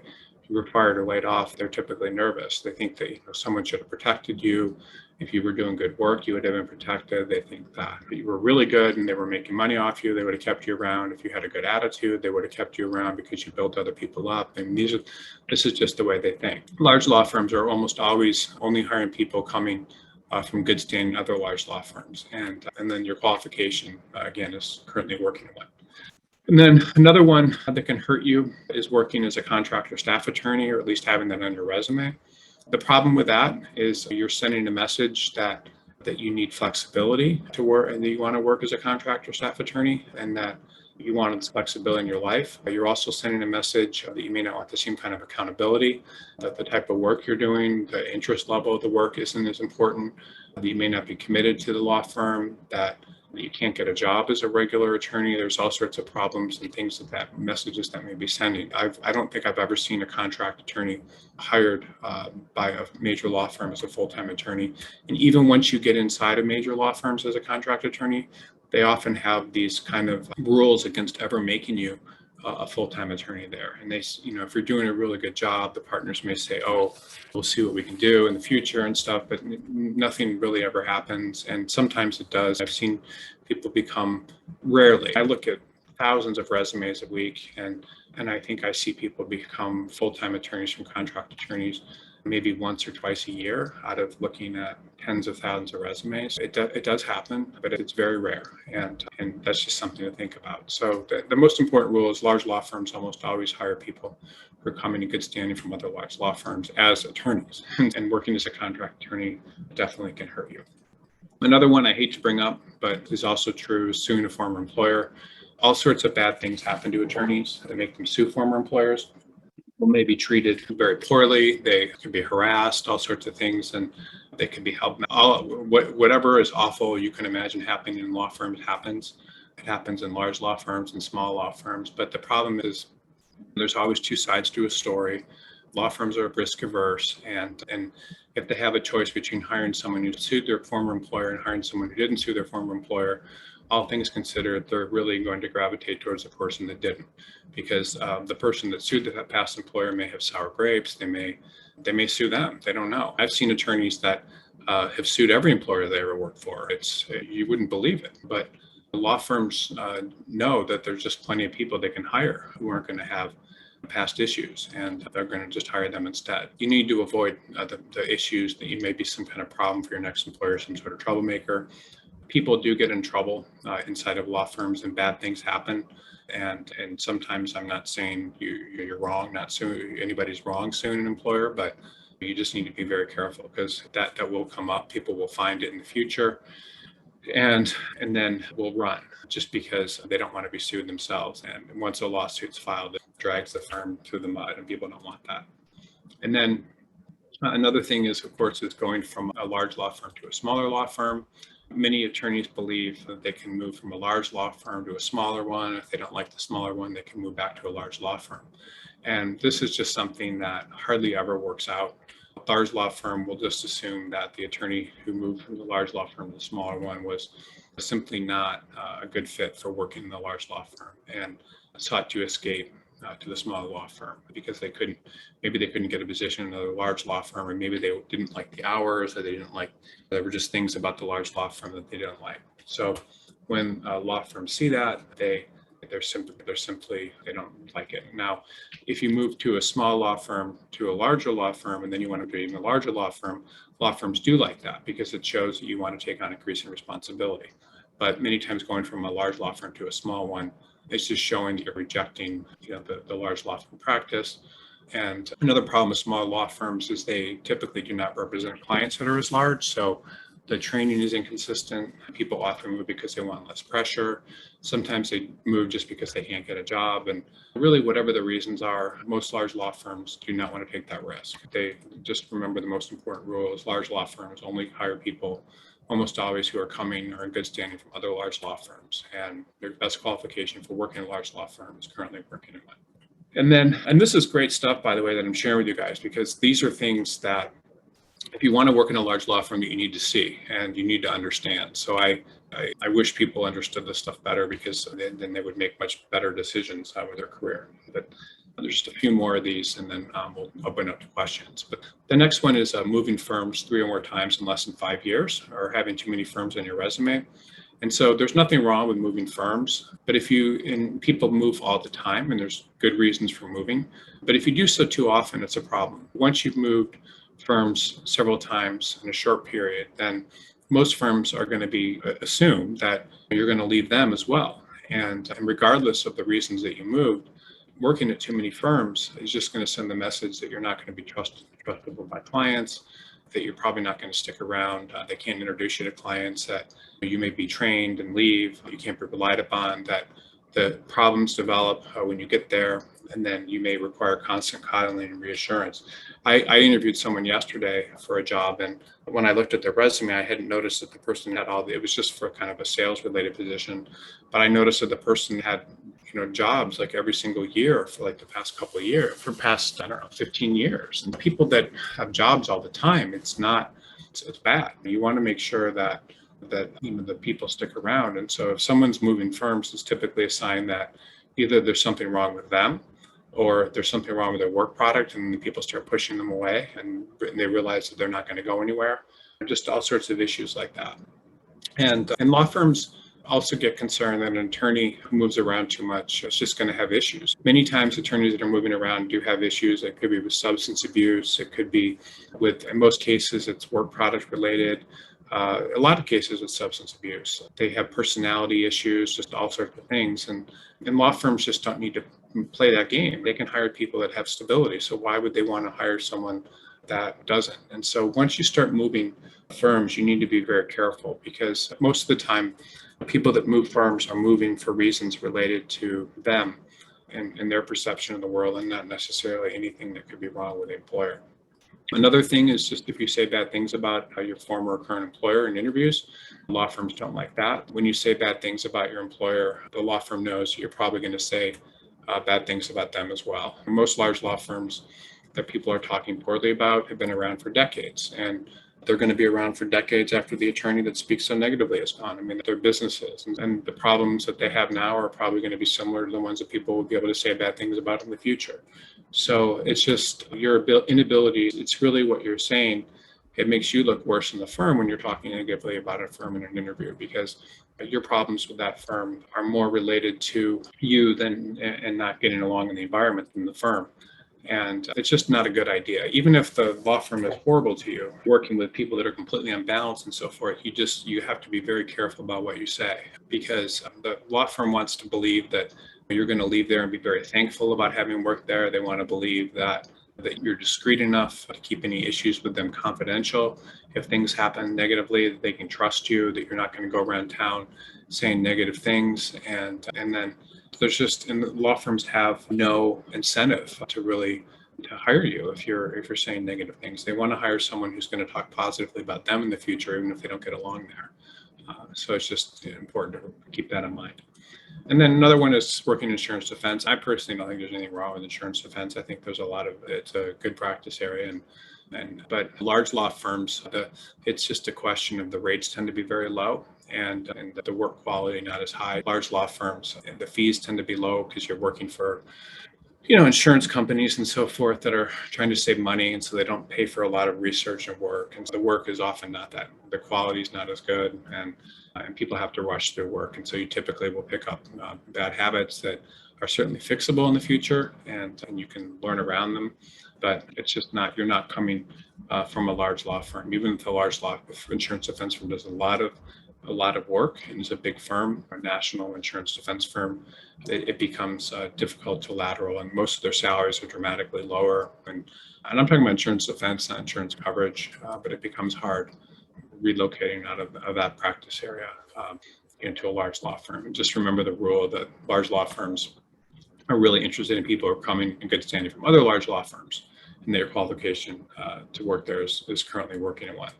you were fired or laid off, they're typically nervous. They think that someone should have protected you. If you were doing good work, you would have been protected. They think that you were really good and they were making money off you, they would have kept you around. If you had a good attitude, they would have kept you around because you built other people up. And this is just the way they think. Large law firms are almost always only hiring people coming from good standing other large law firms. And then your qualification, again, is currently working on. And then another one that can hurt you is working as a contractor staff attorney, or at least having that on your resume. The problem with that is you're sending a message that you need flexibility to work, and that you want to work as a contractor staff attorney, and that you want flexibility in your life. You're also sending a message that you may not want the same kind of accountability, that the type of work you're doing, the interest level of the work isn't as important, that you may not be committed to the law firm, that you can't get a job as a regular attorney. There's all sorts of problems and things that messages that may be sending. I don't think I've ever seen a contract attorney hired by a major law firm as a full-time attorney. And even once you get inside of major law firms as a contract attorney, they often have these kind of rules against ever making you a full-time attorney there. And they, if you're doing a really good job, the partners may say, oh, we'll see what we can do in the future and stuff, but nothing really ever happens. And sometimes it does. I've seen people rarely. I look at thousands of resumes a week, and I think I see people become full-time attorneys from contract attorneys maybe once or twice a year out of looking at tens of thousands of resumes. It does happen, but it's very rare. And that's just something to think about. So the most important rule is large law firms almost always hire people who are coming in good standing from other large law firms as attorneys. And working as a contract attorney definitely can hurt you. Another one I hate to bring up, but is also true, is suing a former employer. All sorts of bad things happen to attorneys that make them sue former employers. Will may be treated very poorly. They can be harassed, all sorts of things, and they can be held. Whatever is awful you can imagine happening in law firms happens. It happens in large law firms and small law firms. But the problem is there's always two sides to a story. Law firms are risk averse, and if they have a choice between hiring someone who sued their former employer and hiring someone who didn't sue their former employer, all things considered, they're really going to gravitate towards the person that didn't, because the person that sued the past employer may have sour grapes. They may sue them. They don't know. I've seen attorneys that have sued every employer they ever worked for. You wouldn't believe it, but law firms know that there's just plenty of people they can hire who aren't going to have past issues, and they're going to just hire them instead. You need to avoid the issues that you may be some kind of problem for your next employer, some sort of troublemaker. People do get in trouble inside of law firms, and bad things happen. And sometimes I'm not saying you're wrong, not suing anybody's wrong suing an employer, but you just need to be very careful, because that will come up. People will find it in the future, and then will run just because they don't want to be sued themselves. And once a lawsuit's filed, it drags the firm through the mud, and people don't want that. And then another thing is, of course, is going from a large law firm to a smaller law firm. Many attorneys believe that they can move from a large law firm to a smaller one. If they don't like the smaller one, they can move back to a large law firm. And this is just something that hardly ever works out. A large law firm will just assume that the attorney who moved from the large law firm to the smaller one was simply not a good fit for working in the large law firm, and sought to escape to the smaller law firm because maybe they couldn't get a position in a large law firm, or maybe they didn't like the hours, or there were just things about the large law firm that they didn't like. So when law firms see that, they They're simply they don't like it. Now, if you move to a small law firm to a larger law firm, and then you want to be even a larger law firms do like that because it shows that you want to take on increasing responsibility. But many times going from a large law firm to a small one, it's just showing that you're rejecting, the large law firm practice. And another problem with small law firms is they typically do not represent clients that are as large. So the training is inconsistent. People often move because they want less pressure. Sometimes they move just because they can't get a job. And really, whatever the reasons are, most large law firms do not want to take that risk. They just remember the most important rule is large law firms only hire people almost always who are coming or in good standing from other large law firms. And their best qualification for working in a large law firm is currently working in one. And this is great stuff, by the way, that I'm sharing with you guys, because these are things that if you want to work in a large law firm, you need to see and you need to understand. So I wish people understood this stuff better, because then they would make much better decisions with their career. But there's just a few more of these, and then we'll open up to questions. But the next one is moving firms 3 or more times in less than 5 years, or having too many firms on your resume. And so there's nothing wrong with moving firms, but people move all the time, and there's good reasons for moving. But if you do so too often, it's a problem. Once you've moved firms several times in a short period, then most firms are going to assume that you're going to leave them as well. And regardless of the reasons that you moved, working at too many firms is just going to send the message that you're not going to be trustable by clients, that you're probably not going to stick around. They can't introduce you to clients, that you may be trained and leave. You can't be relied upon, that the problems develop when you get there, and then you may require constant coddling and reassurance. I interviewed someone yesterday for a job, and when I looked at their resume, I hadn't noticed that the person had it was just for kind of a sales related position, but I noticed that the person had jobs like every single year for like the past couple of years, for past, I don't know, 15 years. And people that have jobs all the time, it's bad. You want to make sure that the people stick around. And so if someone's moving firms, it's typically a sign that either there's something wrong with them, or there's something wrong with their work product, and the people start pushing them away, and they realize that they're not going to go anywhere. Just all sorts of issues like that. And law firms also get concerned that an attorney who moves around too much is just going to have issues. Many times attorneys that are moving around do have issues. It could be with substance abuse. It could be in most cases, it's work product related. A lot of cases with substance abuse. They have personality issues, just all sorts of things. And law firms just don't need to play that game. They can hire people that have stability. So why would they want to hire someone that doesn't? And so once you start moving firms, you need to be very careful, because most of the time, people that move firms are moving for reasons related to them and their perception of the world, and not necessarily anything that could be wrong with the employer. Another thing is just if you say bad things about your former or current employer in interviews, law firms don't like that. When you say bad things about your employer, the law firm knows you're probably going to say bad things about them as well. Most large law firms that people are talking poorly about have been around for decades, and they're going to be around for decades after the attorney that speaks so negatively is gone. I mean, their businesses and the problems that they have now are probably going to be similar to the ones that people will be able to say bad things about in the future. So it's just your inability. It's really what you're saying. It makes you look worse in the firm when you're talking negatively about a firm in an interview, because your problems with that firm are more related to you and not getting along in the environment than the firm. And it's just not a good idea. Even if the law firm is horrible to you, working with people that are completely unbalanced and so forth, you have to be very careful about what you say, because the law firm wants to believe that you're going to leave there and be very thankful about having worked there. They want to believe that you're discreet enough to keep any issues with them confidential. If things happen negatively, that they can trust you, that you're not going to go around town saying negative things. And then and the law firms have no incentive to hire you if you're saying negative things. They want to hire someone who's going to talk positively about them in the future, even if they don't get along there. So it's just important to keep that in mind. And then another one is working insurance defense. I personally don't think there's anything wrong with insurance defense. I think there's it's a good practice area. But large law firms, it's just a question of the rates tend to be very low, and the work quality not as high. Large law firms, the fees tend to be low because you're working for insurance companies and so forth that are trying to save money, and so they don't pay for a lot of research and work, and so the work is often not that the quality is not as good, and people have to rush through work, and so you typically will pick up bad habits that are certainly fixable in the future, and you can learn around them, but it's just not you're not coming from a large law firm. Even if a large law insurance defense firm does a lot of work and is a big firm, a national insurance defense firm, it becomes difficult to lateral, and most of their salaries are dramatically lower. And I'm talking about insurance defense, not insurance coverage, but it becomes hard relocating out of that practice area into a large law firm. And just remember the rule that large law firms are really interested in people who are coming in good standing from other large law firms, and their qualification to work there is currently working in one.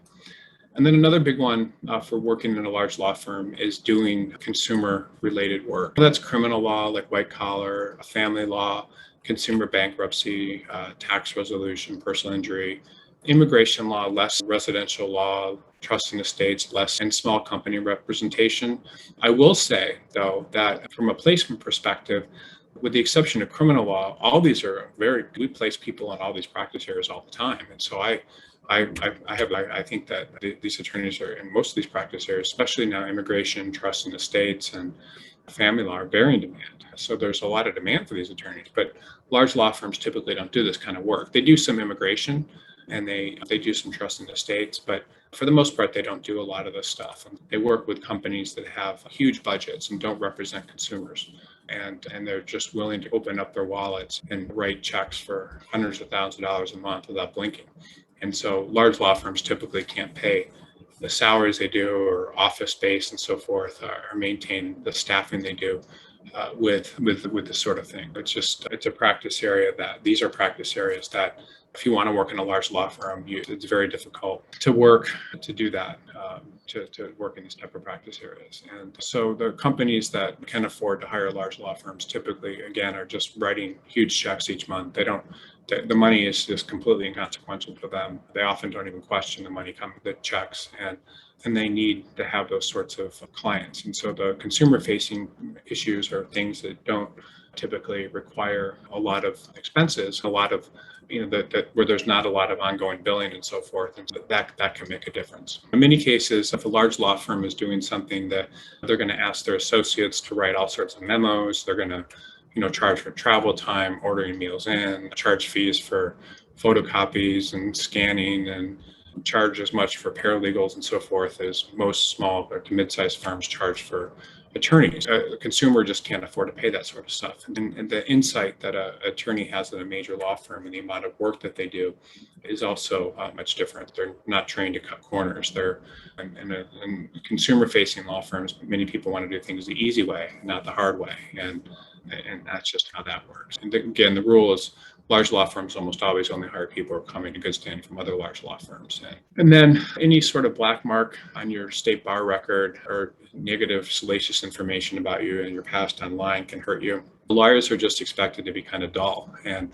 And then another big one for working in a large law firm is doing consumer related work. That's criminal law, like white collar, family law, consumer bankruptcy, tax resolution, personal injury, immigration law, less residential law, trust and estates, less, and small company representation. I will say, though, that from a placement perspective, with the exception of criminal law, all these are we place people in all these practice areas all the time. And so I think that these attorneys are in most of these practice areas, especially now immigration, trust and estates, and family law are very in demand. So there's a lot of demand for these attorneys, but large law firms typically don't do this kind of work. They do some immigration and they do some trust and estates, but for the most part, they don't do a lot of this stuff. And they work with companies that have huge budgets and don't represent consumers. And they're just willing to open up their wallets and write checks for hundreds of thousands of dollars a month without blinking. And so large law firms typically can't pay the salaries they do or office space and so forth, or maintain the staffing they do with this sort of thing. It's a practice area that these are practice areas that if you want to work in a large law firm, it's very difficult to do that, to work in these type of practice areas. And so the companies that can afford to hire large law firms typically, again, are just writing huge checks each month. The money is just completely inconsequential for them. They often don't even question the money coming, the checks, and they need to have those sorts of clients. And so the consumer facing issues are things that don't typically require a lot of expenses, a lot of that where there's not a lot of ongoing billing and so forth, and so that can make a difference. In many cases, if a large law firm is doing something, that they're going to ask their associates to write all sorts of memos. They're going to charge for travel time, ordering meals in, charge fees for photocopies and scanning, and charge as much for paralegals and so forth as most small or to mid-sized firms charge for attorneys. A consumer just can't afford to pay that sort of stuff. And the insight that an attorney has at a major law firm and the amount of work that they do is also much different. They're not trained to cut corners. In consumer-facing law firms, many people want to do things the easy way, not the hard way. And that's just how that works. And again, the rule is large law firms almost always only hire people who are coming in good standing from other large law firms. And then any sort of black mark on your state bar record or negative, salacious information about you and your past online can hurt you. Lawyers are just expected to be kind of dull. And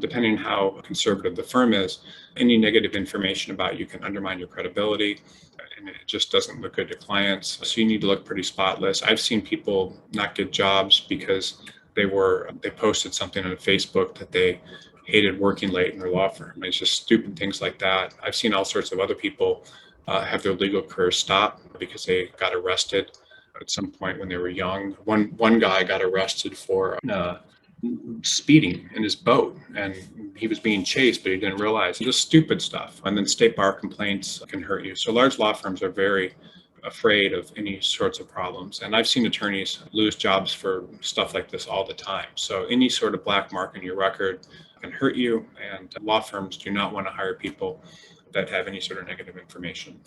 depending on how conservative the firm is, any negative information about you can undermine your credibility, and it just doesn't look good to clients. So you need to look pretty spotless. I've seen people not get jobs because they posted something on Facebook that they hated working late in their law firm. It's just stupid things like that. I've seen all sorts of other people have their legal career stop because they got arrested at some point when they were young. One guy got arrested for speeding in his boat, and he was being chased, but he didn't realize. Just stupid stuff. And then state bar complaints can hurt you. So large law firms are very afraid of any sorts of problems. And I've seen attorneys lose jobs for stuff like this all the time. So any sort of black mark in your record can hurt you, and law firms do not want to hire people that have any sort of negative information.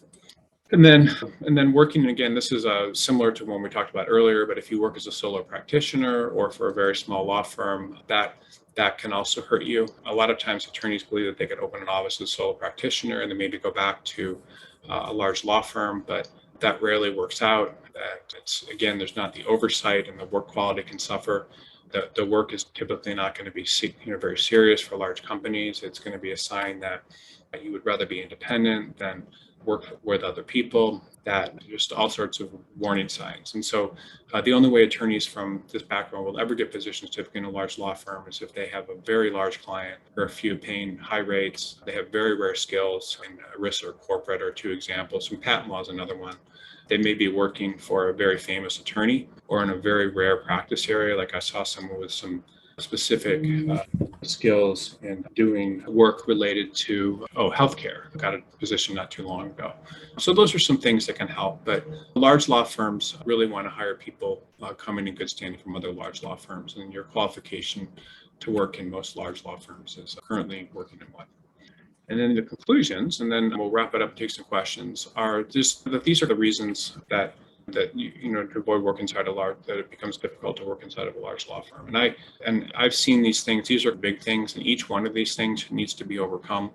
And then working, again, this is similar to one we talked about earlier, but if you work as a solo practitioner or for a very small law firm, that can also hurt you. A lot of times attorneys believe that they could open an office as a solo practitioner and then maybe go back to a large law firm, but that rarely works out. Again, there's not the oversight, and the work quality can suffer. The work is typically not going to be very serious for large companies. It's going to be a sign that you would rather be independent than work with other people, that just all sorts of warning signs. And so the only way attorneys from this background will ever get positions typically in a large law firm is if they have a very large client or a few paying high rates. They have very rare skills in risk or corporate are two examples. And patent law is another one. They may be working for a very famous attorney or in a very rare practice area. Like I saw someone with some specific skills in doing work related to healthcare. I got a position not too long ago. So those are some things that can help. But large law firms really want to hire people coming in good standing from other large law firms, and your qualification to work in most large law firms is currently working in one. And then the conclusions, and then we'll wrap it up and take some questions, are just that these are the reasons that to avoid work inside that it becomes difficult to work inside of a large law firm. And I've seen these things. These are big things, and each one of these things needs to be overcome.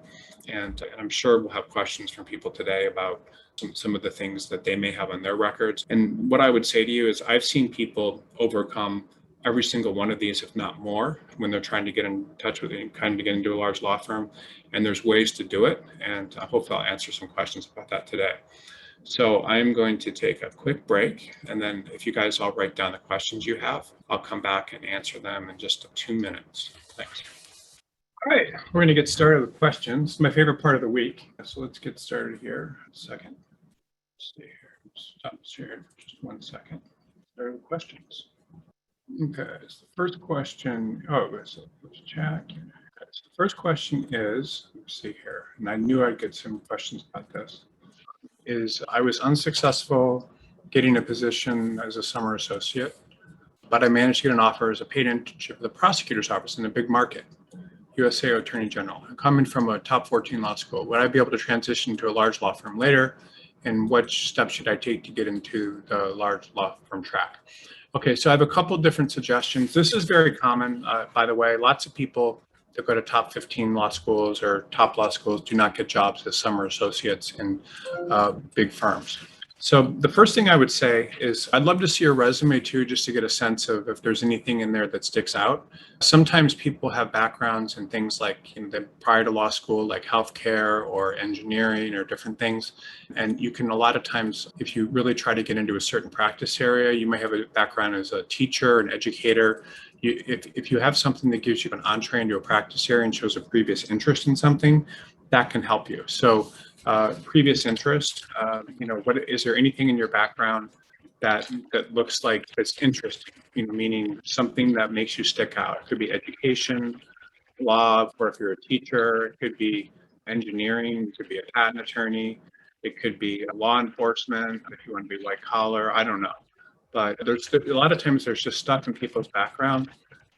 And I'm sure we'll have questions from people today about some of the things that they may have on their records. And what I would say to you is I've seen people overcome every single one of these, if not more, when they're trying to get in touch with it, trying to get into a large law firm. And there's ways to do it. And hopefully I'll answer some questions about that today. So I'm going to take a quick break, and then if you guys all write down the questions you have, I'll come back and answer them in just 2 minutes. Thanks. All right, we're going to get started with questions. My favorite part of the week. So let's get started here. Second. Stay here. Stop sharing for just 1 second. Start with questions. Okay, so the first question. Let's chat. So the first question is, let's see here, and I knew I'd get some questions about this. Is I was unsuccessful getting a position as a summer associate, but I managed to get an offer as a paid internship at the prosecutor's office in a big market, USA Attorney General. I'm coming from a top 14 law school. Would I be able to transition to a large law firm later? And what steps should I take to get into the large law firm track? Okay, so I have a couple different suggestions. This is very common, by the way. Lots of people that go to top 15 law schools or top law schools do not get jobs as summer associates in big firms. So the first thing I would say is I'd love to see your resume too, just to get a sense of if there's anything in there that sticks out. Sometimes people have backgrounds in things like prior to law school, like healthcare or engineering or different things. And you can, a lot of times, if you really try to get into a certain practice area, you may have a background as a teacher, an educator. If you have something that gives you an entree into a practice area and shows a previous interest in something, that can help you. So previous interest, what is there anything in your background that looks like it's interesting, meaning something that makes you stick out? It could be education, law, or if you're a teacher, it could be engineering, it could be a patent attorney, it could be law enforcement, if you want to be white collar, I don't know. But there's a lot of times there's just stuff in people's background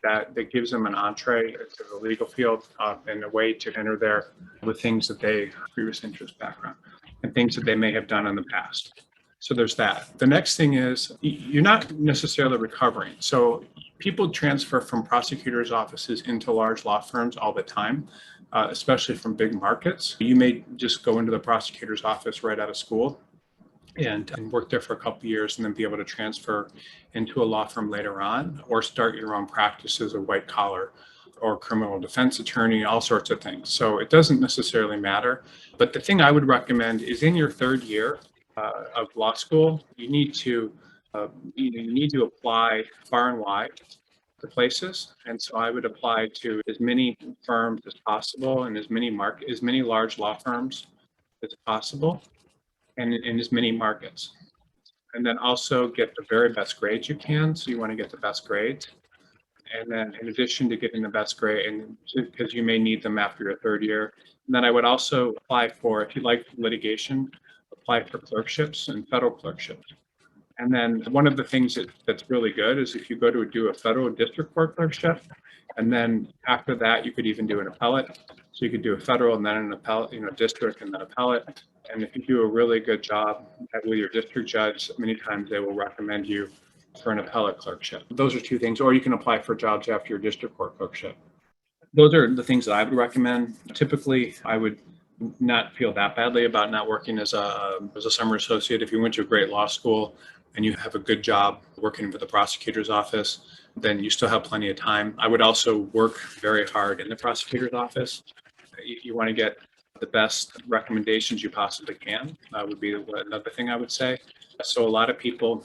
that gives them an entree to the legal field and a way to enter there with things that they previous interest background and things that they may have done in the past. So there's that. The next thing is you're not necessarily recovering. So people transfer from prosecutors' offices into large law firms all the time, especially from big markets. You may just go into the prosecutor's office right out of school and work there for a couple of years and then be able to transfer into a law firm later on, or start your own practice as a white collar or criminal defense attorney, all sorts of things. So it doesn't necessarily matter. But the thing I would recommend is in your third year of law school, you need to apply far and wide to places. And so I would apply to as many firms as possible and as many large law firms as possible, and in as many markets. And then also get the very best grades you can. So you want to get the best grades. And then in addition to getting the best grade, and because you may need them after your third year, and then I would also apply for, if you like litigation, apply for clerkships and federal clerkships. And then one of the things that's really good is if you go to do a federal district court clerkship, and then after that, you could even do an appellate. So you could do a federal and then an appellate, district and then appellate. And if you do a really good job with your district judge, many times they will recommend you for an appellate clerkship. Those are two things. Or you can apply for jobs after your district court clerkship. Those are the things that I would recommend. Typically, I would not feel that badly about not working as a summer associate. If you went to a great law school and you have a good job working for the prosecutor's office, then you still have plenty of time. I would also work very hard in the prosecutor's office. You want to get the best recommendations you possibly can would be another thing I would say. So a lot of people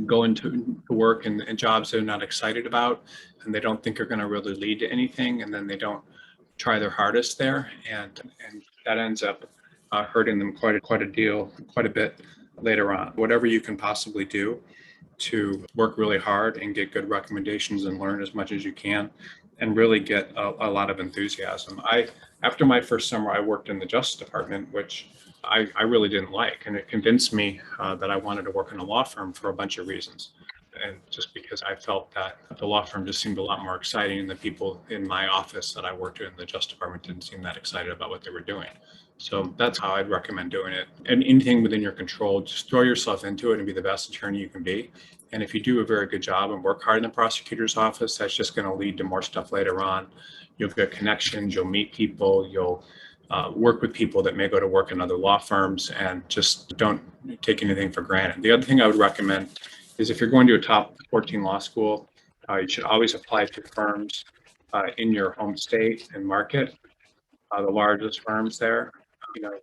go into work in jobs they're not excited about, and they don't think are going to really lead to anything, and then they don't try their hardest there, and that ends up hurting them quite a bit later on. Whatever you can possibly do to work really hard and get good recommendations and learn as much as you can, and really get a lot of enthusiasm. After my first summer, I worked in the Justice Department, which I really didn't like, and it convinced me that I wanted to work in a law firm for a bunch of reasons. And just because I felt that the law firm just seemed a lot more exciting, and the people in my office that I worked in the Justice Department didn't seem that excited about what they were doing. So that's how I'd recommend doing it. And anything within your control, just throw yourself into it and be the best attorney you can be. And if you do a very good job and work hard in the prosecutor's office, that's just going to lead to more stuff later on. You'll get connections, you'll meet people, you'll work with people that may go to work in other law firms, and just don't take anything for granted. The other thing I would recommend is if you're going to a top 14 law school, you should always apply to firms in your home state and market, the largest firms there.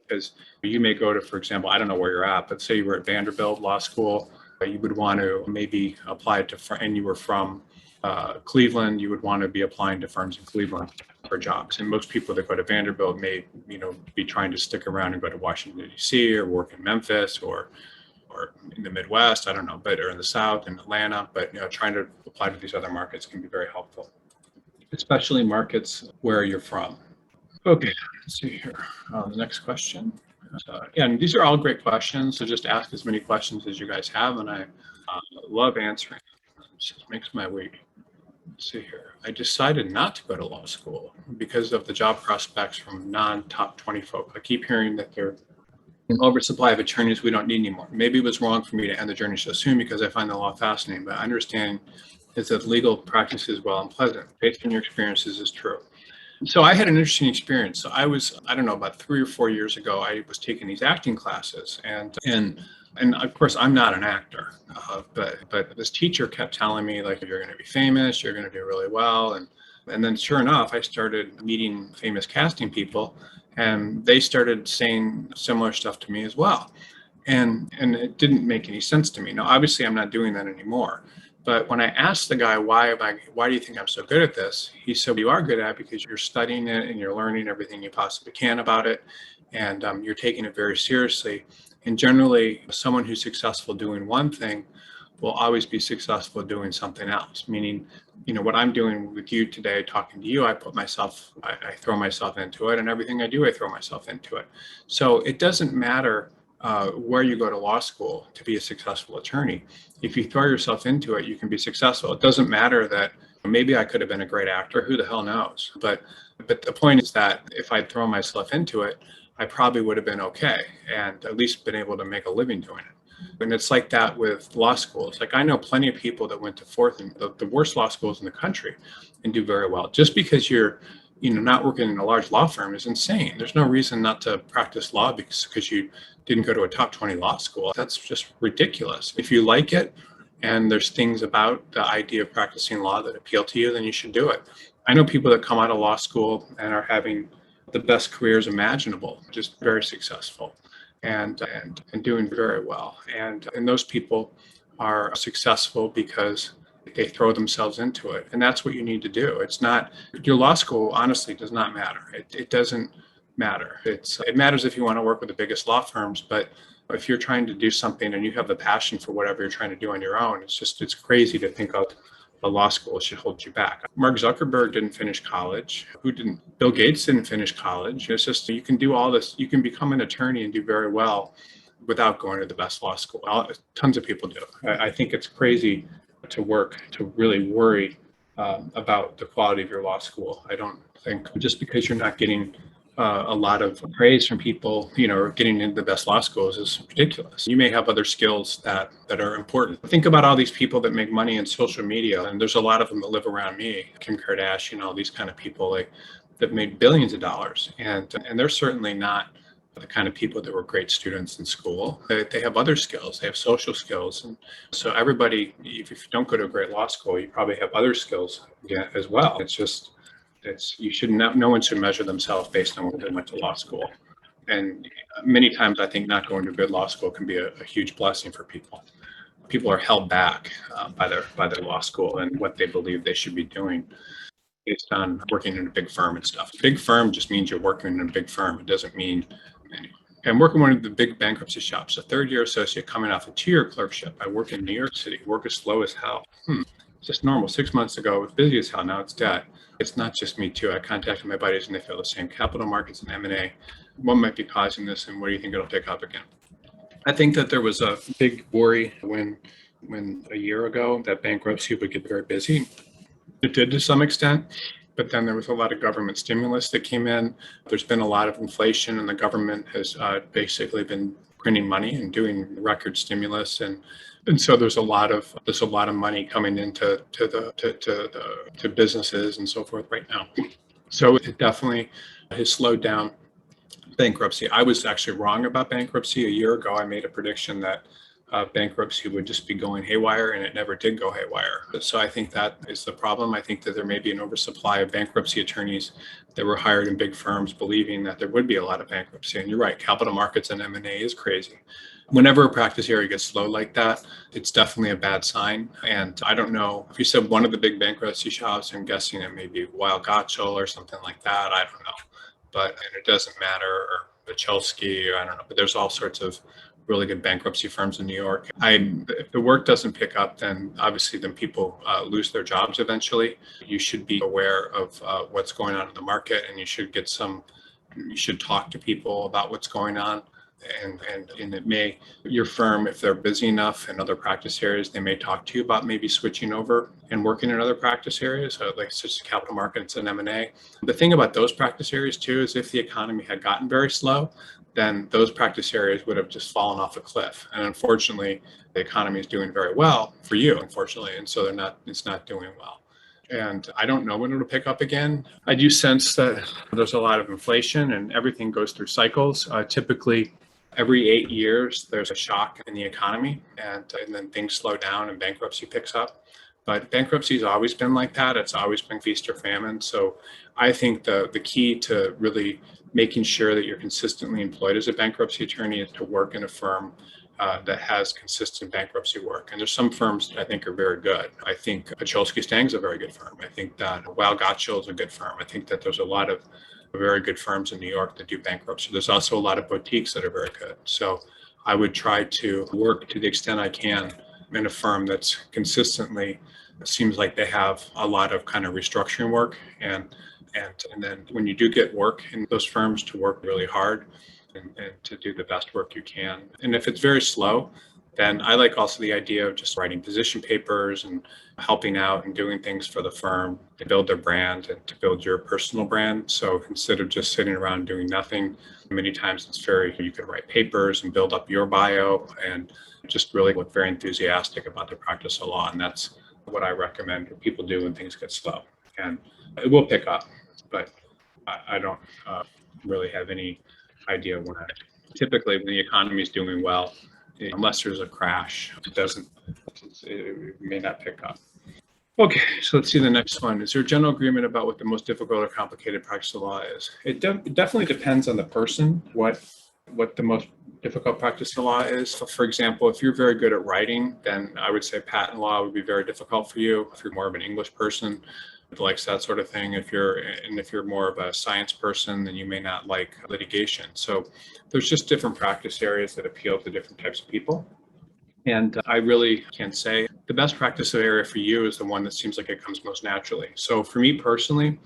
Because you may go to, for example, I don't know where you're at, but say you were at Vanderbilt Law School, you would want to maybe apply to, and you were from Cleveland, you would want to be applying to firms in Cleveland for jobs. And most people that go to Vanderbilt may, be trying to stick around and go to Washington, D.C. or work in Memphis or in the Midwest, I don't know, or in the South, in Atlanta. But trying to apply to these other markets can be very helpful, especially markets where you're from. Okay, let's see here. The next question. And these are all great questions, so just ask as many questions as you guys have, and I love answering. It just makes my week. Let's see here. I decided not to go to law school because of the job prospects from non-top 20 folk. I keep hearing that there's an oversupply of attorneys we don't need anymore. Maybe it was wrong for me to end the journey so soon because I find the law fascinating, but I understand is that legal practice is well unpleasant. Based on your experiences is true. So I had an interesting experience. So I don't know, about 3 or 4 years ago, I was taking these acting classes, and of course I'm not an actor, but this teacher kept telling me, like, you're going to be famous, you're going to do really well, and then sure enough, I started meeting famous casting people, and they started saying similar stuff to me as well, and it didn't make any sense to me. Now, obviously, I'm not doing that anymore. But when I asked the guy, why do you think I'm so good at this? He said, you are good at it because you're studying it and you're learning everything you possibly can about it. And you're taking it very seriously. And generally, someone who's successful doing one thing will always be successful doing something else. Meaning, what I'm doing with you today, talking to you, I throw myself into it, and everything I do, I throw myself into it. So it doesn't matter where you go to law school to be a successful attorney. If you throw yourself into it, you can be successful. It doesn't matter that maybe I could have been a great actor, who the hell knows? But the point is that if I'd thrown myself into it, I probably would have been okay, and at least been able to make a living doing it. And it's like that with law schools. Like, I know plenty of people that went to fourth and the worst law schools in the country and do very well. Just because you're not working in a large law firm is insane. There's no reason not to practice law because you didn't go to a top 20 law school. That's just ridiculous. If you like it and there's things about the idea of practicing law that appeal to you, then you should do it. I know people that come out of law school and are having the best careers imaginable, just very successful and doing very well. And those people are successful because they throw themselves into it. And that's what you need to do. It's not, your law school honestly does not matter. It doesn't matter. It matters if you want to work with the biggest law firms, but if you're trying to do something and you have the passion for whatever you're trying to do on your own, it's crazy to think of a law school should hold you back. Mark Zuckerberg didn't finish college. Who didn't? Bill Gates didn't finish college. It's just, you can do all this. You can become an attorney and do very well without going to the best law school. Tons of people do. I think it's crazy to really worry about the quality of your law school. I don't think just because you're not getting a lot of praise from people, or getting into the best law schools is ridiculous. You may have other skills that are important. Think about all these people that make money in social media, and there's a lot of them that live around me, Kim Kardashian, all these kind of people that made billions of dollars, and they're certainly not the kind of people that were great students in school. They have other skills. They have social skills, and so everybody, if you don't go to a great law school, you probably have other skills as well. It's just you should not, no one should measure themselves based on whether they went to law school. And many times I think not going to a good law school can be a huge blessing for people. People are held back by their law school and what they believe they should be doing based on working in a big firm and stuff. Big firm just means you're working in a big firm. It doesn't mean I'm working in one of the big bankruptcy shops, a third-year associate coming off a 2-year clerkship. I work in New York City. Work is slow as hell. It's just normal. 6 months ago, it was busy as hell. Now it's dead. It's not just me too. I contacted my buddies and they feel the same. Capital markets and M&A. What might be causing this, and what do you think it'll pick up again? I think that there was a big worry when a year ago that bankruptcy would get very busy. It did to some extent, but then there was a lot of government stimulus that came in. There's been a lot of inflation, and the government has basically been printing money and doing record stimulus, and so there's a lot of money coming into to businesses and so forth right now. So it definitely has slowed down bankruptcy. I was actually wrong about bankruptcy. A year ago, I made a prediction that bankruptcy would just be going haywire, and it never did go haywire. So I think that is the problem. I think that there may be an oversupply of bankruptcy attorneys that were hired in big firms believing that there would be a lot of bankruptcy. And you're right, capital markets and M&A is crazy. Whenever a practice area gets slow like that, it's definitely a bad sign. And I don't know, if you said one of the big bankruptcy shops, I'm guessing it may be Weil Gotshal or something like that. I don't know. And it doesn't matter, or Wachowski, or I don't know, but there's all sorts of really good bankruptcy firms in New York. If the work doesn't pick up, then obviously people lose their jobs eventually. You should be aware of what's going on in the market, and you should talk to people about what's going on. And it may, your firm, if they're busy enough in other practice areas, they may talk to you about maybe switching over and working in other practice areas, like such as capital markets and M&A. The thing about those practice areas too is if the economy had gotten very slow, then those practice areas would have just fallen off a cliff. And unfortunately, the economy is doing very well for you, unfortunately, and so it's not doing well. And I don't know when it'll pick up again. I do sense that there's a lot of inflation and everything goes through cycles. Typically, every 8 years, there's a shock in the economy, and then things slow down and bankruptcy picks up. But bankruptcy has always been like that. It's always been feast or famine. So I think the key to really making sure that you're consistently employed as a bankruptcy attorney is to work in a firm that has consistent bankruptcy work. And there's some firms that I think are very good. I think Wachowski Stang's a very good firm. I think that Weil Gotshal is a good firm. I think that there's a lot of very good firms in New York that do bankruptcy. There's also a lot of boutiques that are very good. So I would try to work to the extent I can in a firm that's consistently, it seems like they have a lot of kind of restructuring work. And then when you do get work in those firms, to work really hard and to do the best work you can. And if it's very slow, then I like also the idea of just writing position papers and helping out and doing things for the firm to build their brand and to build your personal brand. So instead of just sitting around doing nothing, many times you can write papers and build up your bio and just really look very enthusiastic about the practice of law. And that's what I recommend people do when things get slow. And it will pick up, but I don't really have any idea when. Typically, when the economy is doing well, unless there's a crash, it may not pick up. Okay, so let's see the next one. Is there a general agreement about what the most difficult or complicated practice of law is? It definitely depends on the person, what the most difficult practice of law is. So for example, if you're very good at writing, then I would say patent law would be very difficult for you. If you're more of an English person that likes that sort of thing, if you're more of a science person, then you may not like litigation. So there's just different practice areas that appeal to different types of people. And I really can't say. The best practice area for you is the one that seems like it comes most naturally. So for me personally,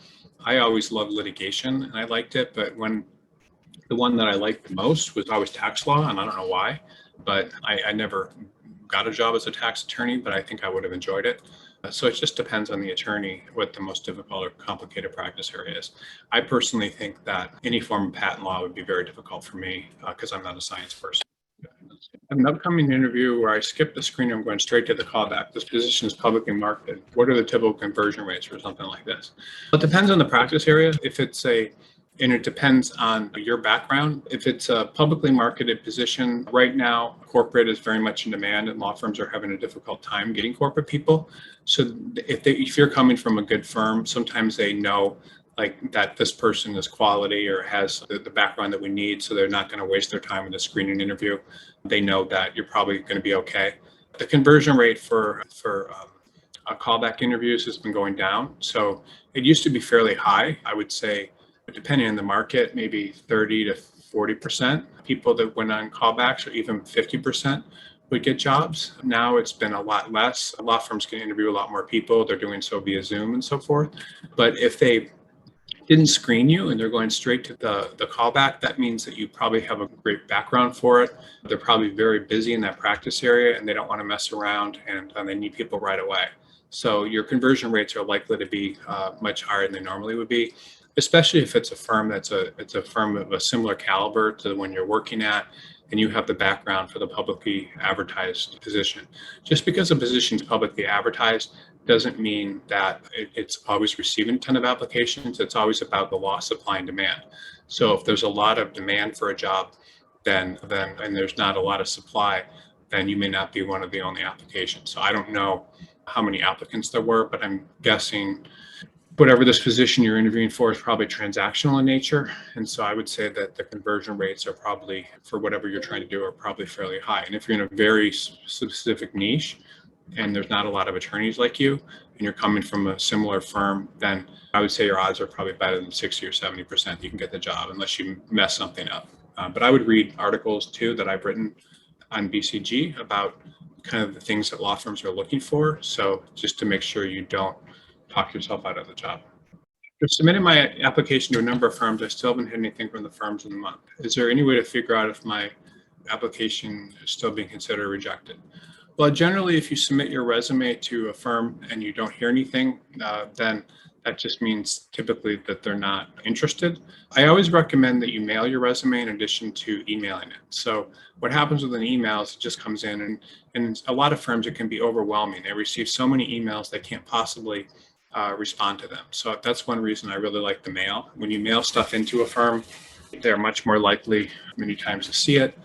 I always loved litigation and I liked it, but the one that I liked the most was always tax law, and I don't know why, but I never got a job as a tax attorney, but I think I would have enjoyed it. So it just depends on the attorney what the most difficult or complicated practice area is. I personally think that any form of patent law would be very difficult for me because I'm not a science person. I have an upcoming interview where I skip the screen. I'm going straight to the callback. This position is publicly marketed. What are the typical conversion rates for something like this? It depends on the practice area. And it depends on your background. If it's a publicly marketed position, right now, corporate is very much in demand and law firms are having a difficult time getting corporate people. So if you're coming from a good firm, sometimes they know like that this person is quality or has the background that we need, so they're not going to waste their time with a screening interview. They know that you're probably going to be okay. The conversion rate for callback interviews has been going down. So it used to be fairly high. I would say, depending on the market, maybe 30 to 40% people that went on callbacks, or even 50% would get jobs. Now it's been a lot less. Law firms can interview a lot more people. They're doing so via Zoom and so forth. But if they didn't screen you and they're going straight to the callback, that means that you probably have a great background for it. They're probably very busy in that practice area and they don't want to mess around, and they need people right away. So your conversion rates are likely to be much higher than they normally would be, especially if it's a firm it's a firm of a similar caliber to the one you're working at, and you have the background for the publicly advertised position. Just because a position is publicly advertised doesn't mean that it's always receiving a ton of applications. It's always about the law, supply and demand. So if there's a lot of demand for a job, then and there's not a lot of supply, then you may not be one of the only applications. So I don't know how many applicants there were, but I'm guessing whatever this position you're interviewing for is probably transactional in nature. And so I would say that the conversion rates are probably, for whatever you're trying to do, are probably fairly high. And if you're in a very specific niche and there's not a lot of attorneys like you, and you're coming from a similar firm, then I would say your odds are probably better than 60 or 70% you can get the job, unless you mess something up. But I would read articles too that I've written on BCG about kind of the things that law firms are looking for. So just to make sure you don't talk yourself out of the job. I've submitted my application to a number of firms. I still haven't had anything from the firms in the month. Is there any way to figure out if my application is still being considered rejected? Well, generally, if you submit your resume to a firm and you don't hear anything, then that just means typically that they're not interested. I always recommend that you mail your resume in addition to emailing it. So what happens with an email is it just comes in, and a lot of firms, it can be overwhelming. They receive so many emails they can't possibly respond to them. So that's one reason I really like the mail. When you mail stuff into a firm, they're much more likely many times to see it.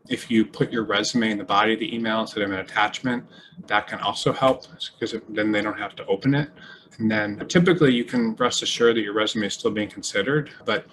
If you put your resume in the body of the email instead of an attachment, that can also help, because then they don't have to open it. And then typically you can rest assured that your resume is still being considered. But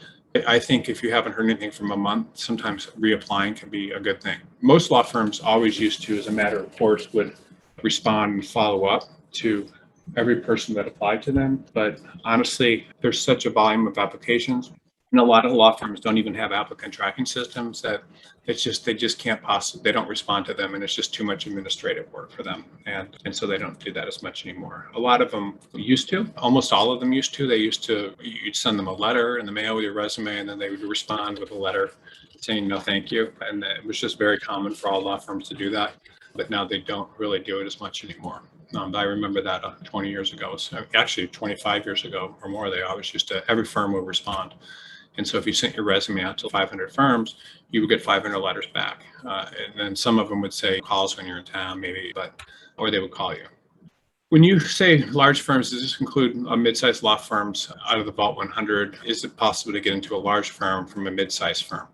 I think if you haven't heard anything from a month, sometimes reapplying can be a good thing. Most law firms always used to, as a matter of course, would respond and follow up to every person that applied to them. But honestly, there's such a volume of applications, and a lot of law firms don't even have applicant tracking systems, that they just can't possibly, they don't respond to them, and it's just too much administrative work for them. And so they don't do that as much anymore. A lot of them used to, almost all of them used to. You'd send them a letter in the mail with your resume, and then they would respond with a letter saying no thank you. And it was just very common for all law firms to do that. But now they don't really do it as much anymore. I remember that 20 years ago, so actually 25 years ago or more, they always used to, every firm would respond. And so if you sent your resume out to 500 firms, you would get 500 letters back. And then some of them would say calls when you're in town, maybe, or they would call you. When you say large firms, does this include mid-sized law firms out of the Vault 100? Is it possible to get into a large firm from a mid-sized firm?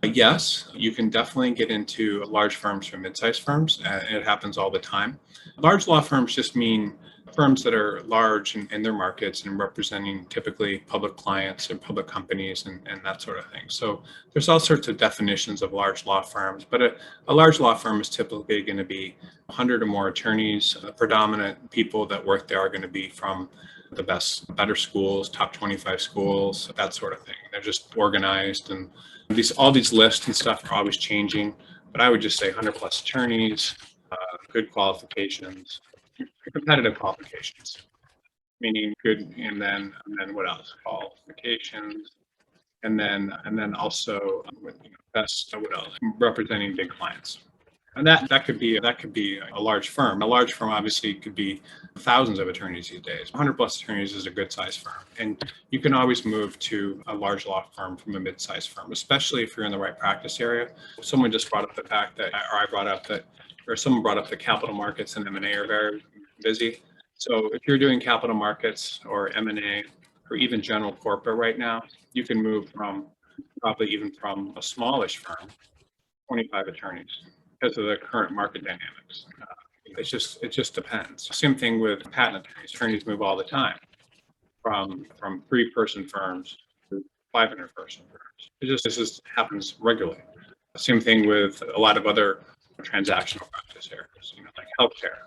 Yes, you can definitely get into large firms from mid-sized firms, and it happens all the time. Large law firms just mean firms that are large in their markets and representing typically public clients and public companies and that sort of thing. So there's all sorts of definitions of large law firms, but a large law firm is typically going to be 100 or more attorneys. The predominant people that work there are going to be from the better schools, top 25 schools, that sort of thing. They're just organized, and all these lists and stuff are always changing. But I would just say 100 plus attorneys, good qualifications, competitive qualifications, meaning good, and then what else? Qualifications, and then also best, what else? Representing big clients. And that could be a large firm. A large firm obviously could be thousands of attorneys these days. 100 plus attorneys is a good size firm, and you can always move to a large law firm from a mid-sized firm, especially if you're in the right practice area. Someone just brought up the fact that, or someone brought up that capital markets and M&A are very busy. So if you're doing capital markets or M&A or even general corporate right now, you can move from probably even from a smallish firm, 25 attorneys, because of the current market dynamics. It just depends. Same thing with patent attorneys. Attorneys move all the time from 3-person firms to 500-person firms. This just happens regularly. Same thing with a lot of other transactional practice areas, like healthcare.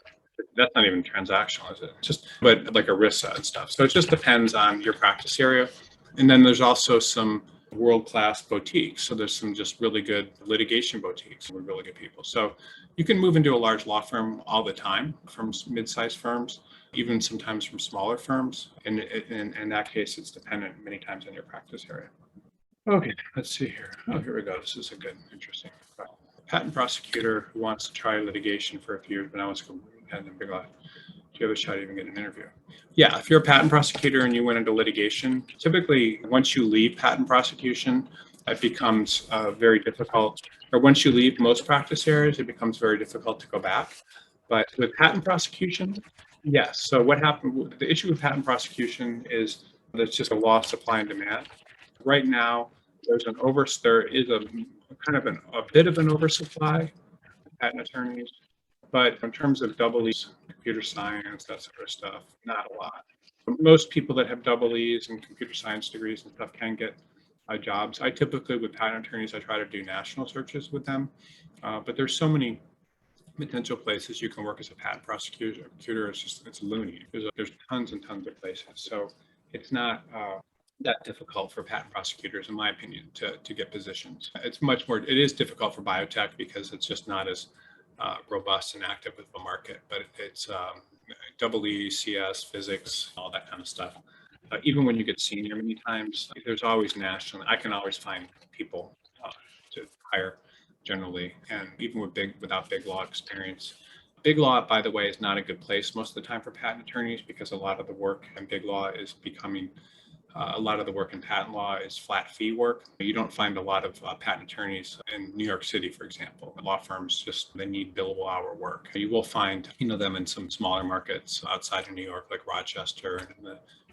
That's not even transactional, is it? But like ERISA and stuff. So it just depends on your practice area. And then there's also some world-class boutiques. So there's some just really good litigation boutiques with really good people. So you can move into a large law firm all the time from mid-sized firms, even sometimes from smaller firms. And in that case, it's dependent many times on your practice area. Okay, let's see here. Oh, here we go. This is a good, interesting. Patent prosecutor who wants to try litigation for a few years, but now wants to go and then big law. Do you have a shot at even getting an interview? Yeah, if you're a patent prosecutor and you went into litigation, typically once you leave patent prosecution, it becomes very difficult. Or once you leave most practice areas, it becomes very difficult to go back. But with patent prosecution, yes. So what happened? The issue with patent prosecution is there's just a law of supply and demand. Right now, there is a kind of a bit of an oversupply of patent attorneys. But in terms of double E's, computer science, that sort of stuff, not a lot. Most people that have double E's and computer science degrees and stuff can get jobs. I typically, with patent attorneys, I try to do national searches with them. But there's so many potential places you can work as a patent prosecutor. It's loony. There's tons and tons of places. So it's not that difficult for patent prosecutors, in my opinion, to get positions. It is difficult for biotech because it's just not as robust and active with the market, but it's double E, CS, physics, all that kind of stuff. Even when you get senior, many times there's always national. I can always find people to hire generally, and even without big law experience. Big law, by the way, is not a good place most of the time for patent attorneys because a lot of the work in big law is becoming. A lot of the work in patent law is flat fee work. You don't find a lot of patent attorneys in New York City, for example. Law firms they need billable hour work. You will find them in some smaller markets outside of New York, like Rochester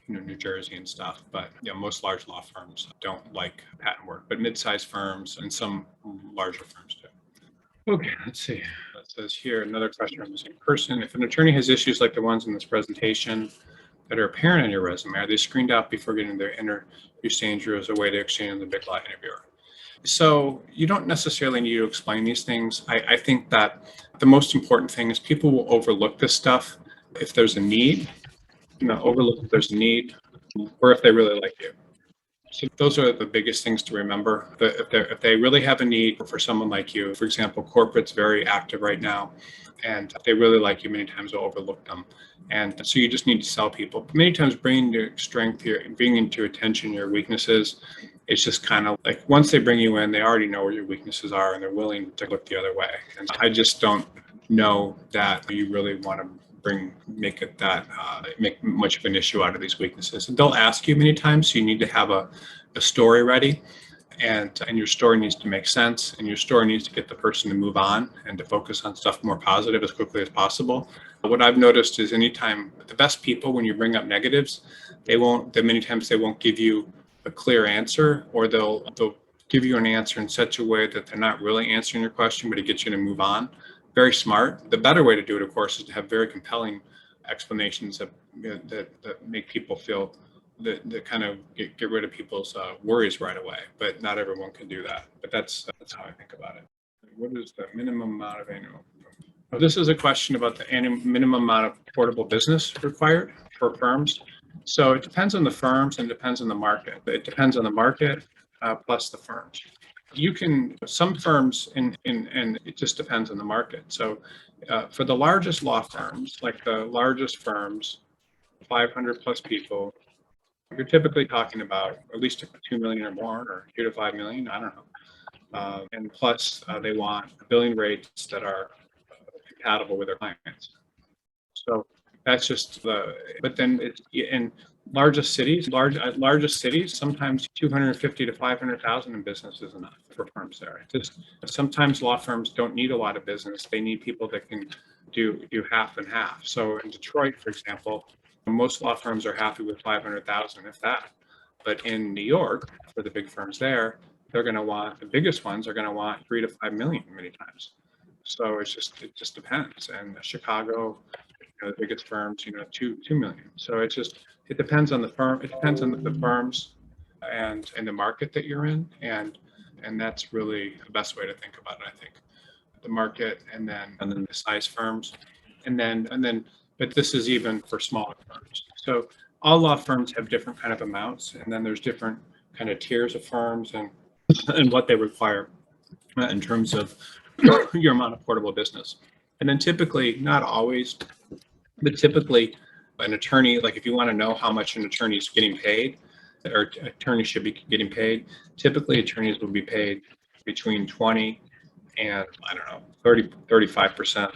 and New Jersey and stuff. But most large law firms don't like patent work, but mid-sized firms and some larger firms do. Okay, let's see. It says here another question from the same person. If an attorney has issues like the ones in this presentation that are apparent on your resume, are they screened out before getting their interview stage or as a way to exchange the big law interviewer? So you don't necessarily need to explain these things. I think that the most important thing is people will overlook this stuff if there's a need, overlook if there's a need, or if they really like you. So those are the biggest things to remember. If they really have a need for someone like you, for example, corporate's very active right now, and if they really like you, many times they'll overlook them. And so you just need to sell people. Many times bringing your strength, bringing to attention your weaknesses, it's just kind of like once they bring you in, they already know where your weaknesses are and they're willing to look the other way. And I just don't know that you really want to make much of an issue out of these weaknesses. And they'll ask you many times, so you need to have a story ready, and your story needs to make sense, and your story needs to get the person to move on and to focus on stuff more positive as quickly as possible. What I've noticed is anytime the best people, when you bring up negatives, many times they won't give you a clear answer, or they'll give you an answer in such a way that they're not really answering your question, but it gets you to move on. Very smart. The better way to do it, of course, is to have very compelling explanations that make people feel that kind of get rid of people's worries right away. But not everyone can do that. But that's how I think about it. What is the minimum amount of annual? Oh, this is a question about the minimum amount of portable business required for firms. So it depends on the firms and depends on the market. It depends on the market plus the firms. Some firms, and it just depends on the market. So for the largest law firms, like the largest firms, 500 plus people, you're typically talking about at least 2 million or more, or 2 to 5 million, I don't know. And plus they want billing rates that are compatible with their clients. So that's just but then in largest cities, sometimes 250 to 500,000 in business is enough for firms there. Sometimes law firms don't need a lot of business. They need people that can do half and half. So in Detroit, for example, most law firms are happy with 500,000, if that. But in New York, for the big firms there, the biggest ones are going to want 3 to 5 million many times. So it just depends. And Chicago, The biggest firms, 2 million. So it depends on the firm. It depends on the firms and the market that you're in, and that's really the best way to think about it, I think. The market, and then the size firms, and then but this is even for smaller firms. So all law firms have different kind of amounts, and then there's different kind of tiers of firms and what they require in terms of your amount of portable business. And then typically, not always, but typically an attorney, like if you want to know how much an attorney is getting paid, or attorneys should be getting paid, typically attorneys will be paid between 20 and, I don't know, 35%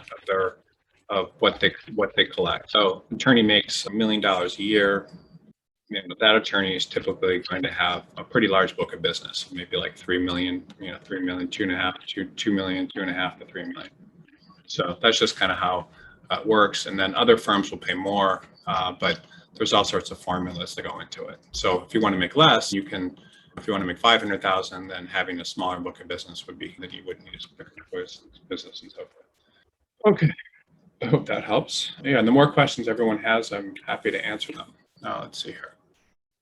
of what they collect. So attorney makes $1 million a year. That attorney is typically going to have a pretty large book of business, maybe like 3 million, 3 million, 2.5, 2 million, 2.5 to 3 million. So that's just kind of how it works. And then other firms will pay more, but there's all sorts of formulas that go into it. So if you want to make less, if you want to make 500,000, then having a smaller book of business would be that you wouldn't need a business and so forth. Okay, I hope that helps. Yeah, and the more questions everyone has, I'm happy to answer them. Now let's see here.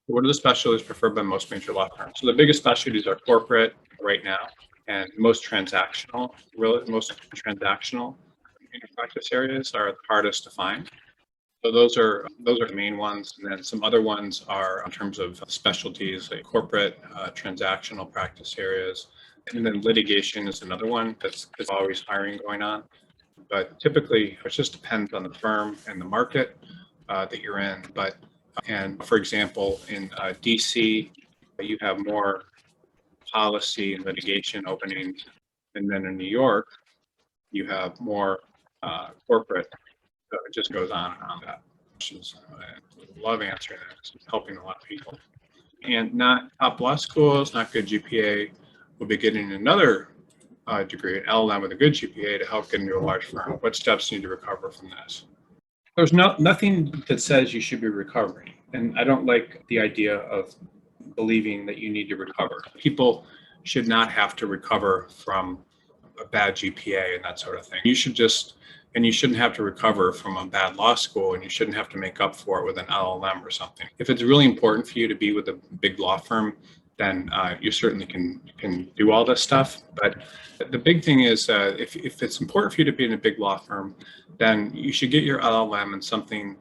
What are the specialties preferred by most major law firms? So the biggest specialties are corporate right now, and most transactional practice areas are the hardest to find. So those are the main ones, and then some other ones are in terms of specialties, like corporate, transactional practice areas, and then litigation is another one that's always hiring going on. But typically, it just depends on the firm and the market that you're in. And for example, in DC, you have more policy and litigation openings, and then in New York, you have more corporate. So it just goes on and on. That questions. I love answering that. It's helping a lot of people. And not top law schools, not good GPA, will be getting another degree, an LLM with a good GPA to help get into a large firm. What steps need to recover from this? There's nothing that says you should be recovering. And I don't like the idea of believing that you need to recover. People should not have to recover from a bad GPA and that sort of thing. You shouldn't have to recover from a bad law school, and you shouldn't have to make up for it with an LLM or something. If it's really important for you to be with a big law firm, then you certainly can do all this stuff. But the big thing is, if it's important for you to be in a big law firm, then you should get your LLM in something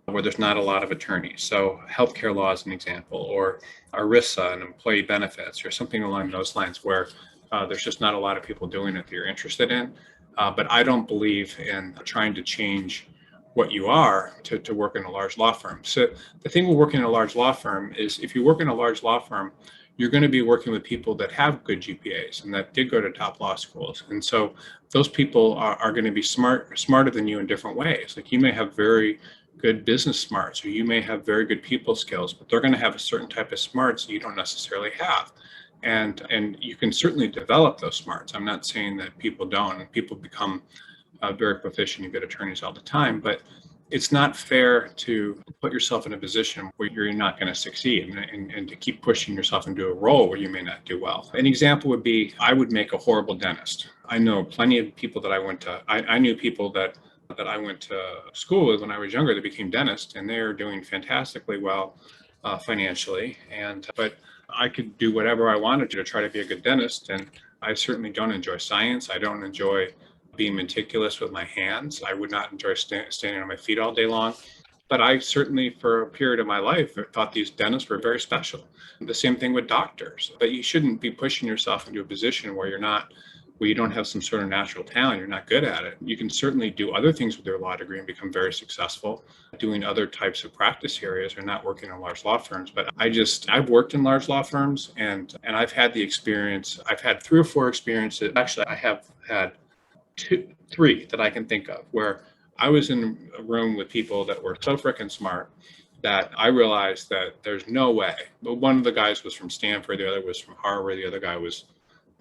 where there's not a lot of attorneys. So healthcare law is an example, or ERISA and employee benefits, or something along those lines where there's just not a lot of people doing it that you're interested in. But I don't believe in trying to change what you are to work in a large law firm. So the thing with working in a large law firm is, if you work in a large law firm, you're going to be working with people that have good GPAs and that did go to top law schools. And so those people are going to be smarter than you in different ways. Like, you may have very good business smarts, or you may have very good people skills, but they're going to have a certain type of smarts that you don't necessarily have. And you can certainly develop those smarts. I'm not saying that people don't, and people become very proficient and good attorneys all the time, but it's not fair to put yourself in a position where you're not going to succeed, and to keep pushing yourself into a role where you may not do well. An example would be, I would make a horrible dentist. I know plenty of people that I knew people that I went to school with when I was younger that became dentists, and they're doing fantastically well financially. But I could do whatever I wanted to try to be a good dentist, and I certainly don't enjoy science. I don't enjoy being meticulous with my hands. I would not enjoy standing on my feet all day long. But I certainly, for a period of my life, thought these dentists were very special. The same thing with doctors. But you shouldn't be pushing yourself into a position where you don't have some sort of natural talent, you're not good at it. You can certainly do other things with your law degree and become very successful doing other types of practice areas, or not working in large law firms. But I've worked in large law firms, and I've had the experience. I've had 3 or 4 experiences. Actually, I have had 3 that I can think of, where I was in a room with people that were so freaking smart that I realized that there's no way. But one of the guys was from Stanford, the other was from Harvard, the other guy was,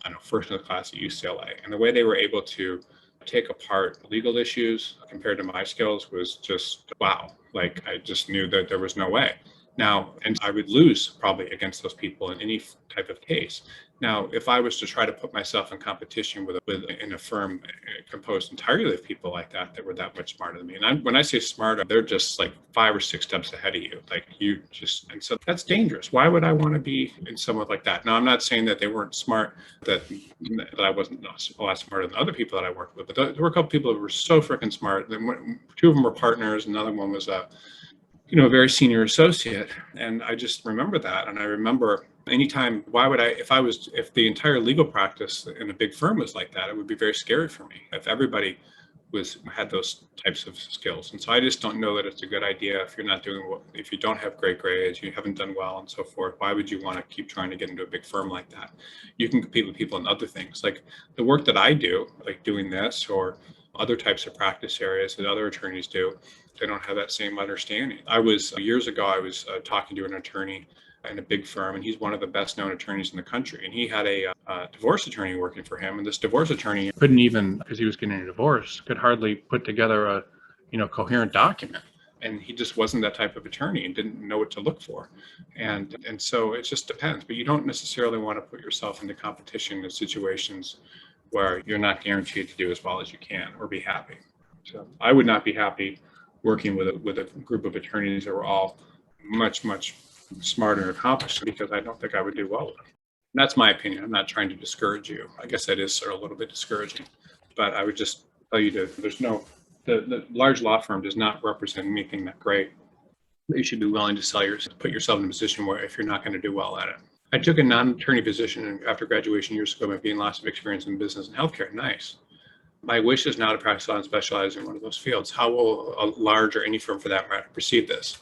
I don't know, first in the class at UCLA. And the way they were able to take apart legal issues compared to my skills was just wow. Like, I just knew that there was no way. Now, and I would lose probably against those people in any type of case. Now, if I was to try to put myself in competition with in a firm composed entirely of people like that were that much smarter than me, and when I say smarter, they're just like 5 or 6 steps ahead of you. Like you just, and so that's dangerous. Why would I want to be in someone like that? Now, I'm not saying that they weren't smart, that I wasn't a lot smarter than other people that I worked with, but there were a couple people that were so freaking smart. Then two of them were partners, another one was a very senior associate. And I just remember that. And I remember anytime, if the entire legal practice in a big firm was like that, it would be very scary for me if everybody had those types of skills. And so I just don't know that it's a good idea if you're not if you don't have great grades, you haven't done well and so forth. Why would you want to keep trying to get into a big firm like that? You can compete with people in other things, like the work that I do, like doing this or other types of practice areas that other attorneys do. They don't have that same understanding. Years ago, I was talking to an attorney in a big firm, and he's one of the best known attorneys in the country. And he had a divorce attorney working for him. And this divorce attorney couldn't even, because he was getting a divorce, could hardly put together a coherent document. And he just wasn't that type of attorney and didn't know what to look for. And so it just depends. But you don't necessarily want to put yourself into competition in situations where you're not guaranteed to do as well as you can or be happy. So I would not be happy working with a group of attorneys that were all much, much smarter and accomplished, because I don't think I would do well with them. And that's my opinion. I'm not trying to discourage you. I guess that is sort of a little bit discouraging, but I would just tell you the large law firm does not represent anything that great. You should be willing to put yourself in a position where if you're not going to do well at it. I took a non-attorney position after graduation years ago, by being lots of experience in business and healthcare. Nice. My wish is now to practice law and specialize in one of those fields. How will a large or any firm for that matter perceive this?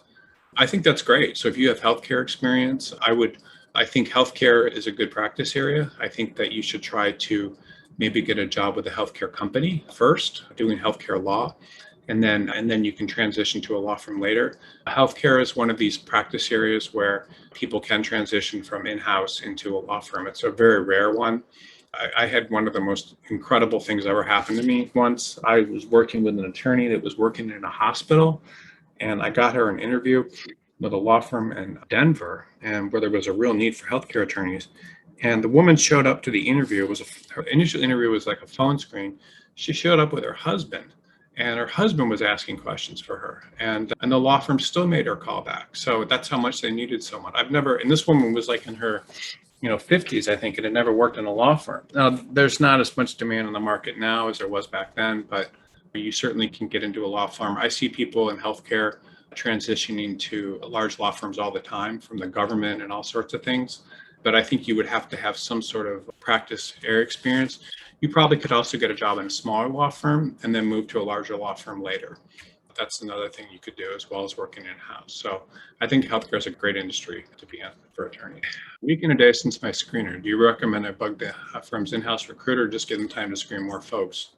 I think that's great. So if you have healthcare experience, I think healthcare is a good practice area. I think that you should try to maybe get a job with a healthcare company first, doing healthcare law, and then you can transition to a law firm later. Healthcare is one of these practice areas where people can transition from in-house into a law firm. It's a very rare one. I had one of the most incredible things ever happen to me once. I was working with an attorney that was working in a hospital, and I got her an interview with a law firm in Denver, and where there was a real need for healthcare attorneys. And the woman showed up to the interview. Her initial interview was like a phone screen. She showed up with her husband, and her husband was asking questions for her. And the law firm still made her call back. So that's how much they needed someone. And this woman was like in her 50s, I think, and had never worked in a law firm. Now, there's not as much demand on the market now as there was back then, but you certainly can get into a law firm. I see people in healthcare transitioning to large law firms all the time, from the government and all sorts of things. But I think you would have to have some sort of practice area experience. You probably could also get a job in a smaller law firm and then move to a larger law firm later. That's another thing you could do, as well as working in-house. So I think healthcare is a great industry to be in for attorneys. A week and a day since my screener, do you recommend I bug the firm's in-house recruiter, or just give them time to screen more folks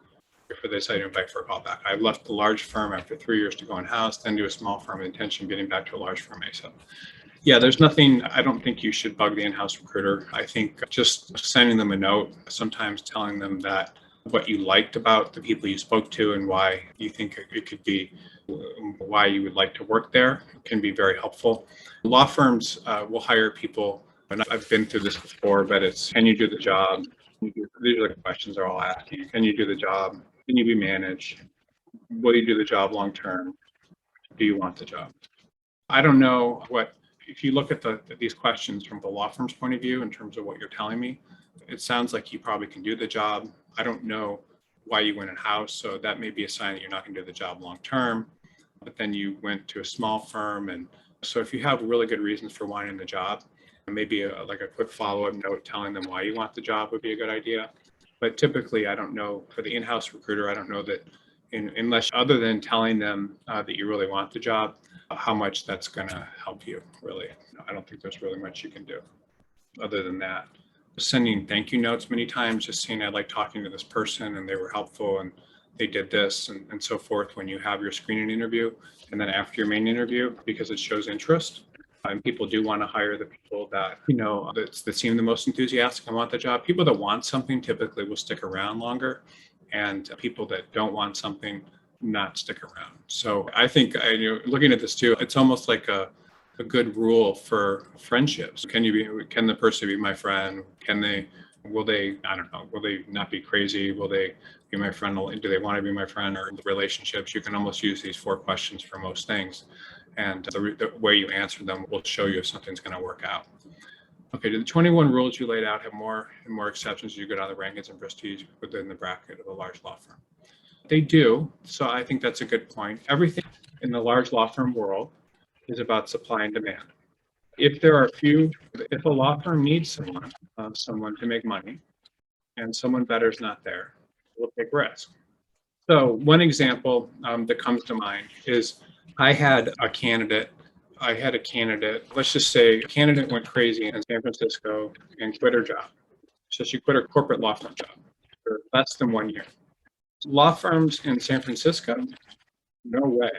before they decide to invite for a callback? I left the large firm after 3 years to go in-house, then do a small firm, intention of getting back to a large firm ASAP. Yeah, I don't think you should bug the in-house recruiter. I think just sending them a note, sometimes telling them that what you liked about the people you spoke to and why you think it could be, why you would like to work there, can be very helpful. Law firms will hire people, and I've been through this before, but it's, can you do the job? These are the questions they're all asking. Can you do the job? Can you be managed? Will you do the job long term? Do you want the job? I don't know if you look at these questions from the law firm's point of view, in terms of what you're telling me, it sounds like you probably can do the job. I don't know why you went in-house, so that may be a sign that you're not going to do the job long term. But then you went to a small firm, and so if you have really good reasons for wanting the job, maybe a quick follow-up note telling them why you want the job would be a good idea. But typically, I don't know, for the in-house recruiter, I don't know that, unless other than telling them that you really want the job, how much that's going to help you, really. I don't think there's really much you can do other than that. Sending thank you notes many times, just saying, I like talking to this person and they were helpful and they did this and so forth, when you have your screening interview and then after your main interview, because it shows interest. And people do want to hire the people that, that seem the most enthusiastic and want the job. People that want something typically will stick around longer, and people that don't want something not stick around. So I think, looking at this too, it's almost like a good rule for friendships. Can the person be my friend? Will they, I don't know, will they not be crazy? Will they be my friend? Do they want to be my friend? Or the relationships? You can almost use these 4 questions for most things. And the way you answer them will show you if something's going to work out. Okay, do the 21 rules you laid out have more and more exceptions as you go down the rankings and prestige within the bracket of a large law firm? They do. So I think that's a good point. Everything in the large law firm world is about supply and demand. If a law firm needs someone to make money, and someone better is not there, we'll take risk. So one example that comes to mind is I had a candidate. Let's just say a candidate went crazy in San Francisco and quit her job. So she quit her corporate law firm job for less than 1 year. Law firms in San Francisco, no way.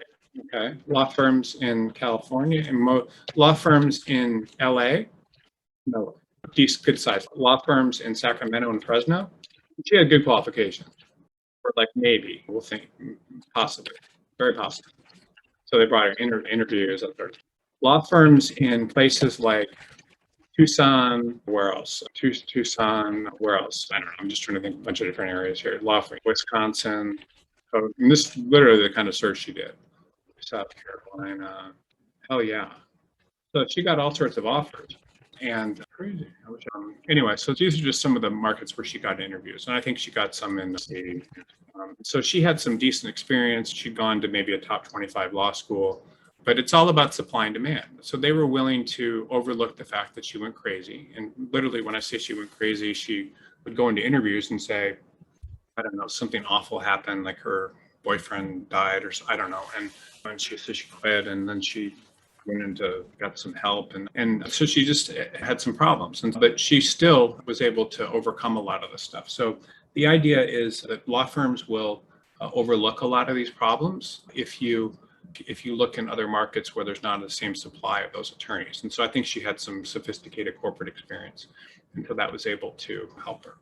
Okay. Law firms in California and law firms in LA, no. Decent, good size. Law firms in Sacramento and Fresno, she had good qualifications. Or like maybe, we'll think, possibly, very possible. So they brought her interviewers up there. Law firms in places like Tucson, where else? Tucson, where else? I don't know. I'm just trying to think of a bunch of different areas here. Law firm, Wisconsin. And this is literally the kind of search she did. South Carolina. Hell yeah. So she got all sorts of offers. And crazy. Anyway, so these are just some of the markets where she got interviews. And I think she got some in the city. So she had some decent experience. She'd gone to maybe a top 25 law school. But it's all about supply and demand. So they were willing to overlook the fact that she went crazy. And literally, when I say she went crazy, she would go into interviews and say, I don't know, something awful happened, like her boyfriend died or I don't know. And she said she quit, and then she went into got some help, and so she just had some problems. But she still was able to overcome a lot of this stuff. So the idea is that law firms will overlook a lot of these problems if you look in other markets where there's not the same supply of those attorneys. And so I think she had some sophisticated corporate experience, and so that was able to help her.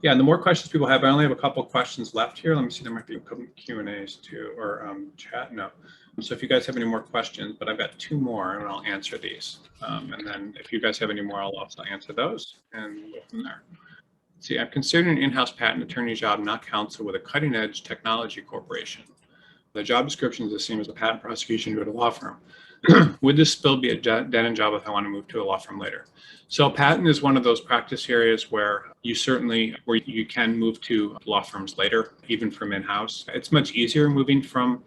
Yeah, and the more questions people have, I only have a couple questions left here. Let me see, there might be a couple Q&As too, or chat, no. So if you guys have any more questions, but I've got 2 more and I'll answer these. And then if you guys have any more, I'll also answer those and go from there. See, I'm considering an in-house patent attorney job, not counsel, with a cutting-edge technology corporation. The job description is the same as a patent prosecution at a law firm. Would this still be a dead-end job if I want to move to a law firm later? So patent is one of those practice areas where you can move to law firms later, even from in-house. It's much easier moving from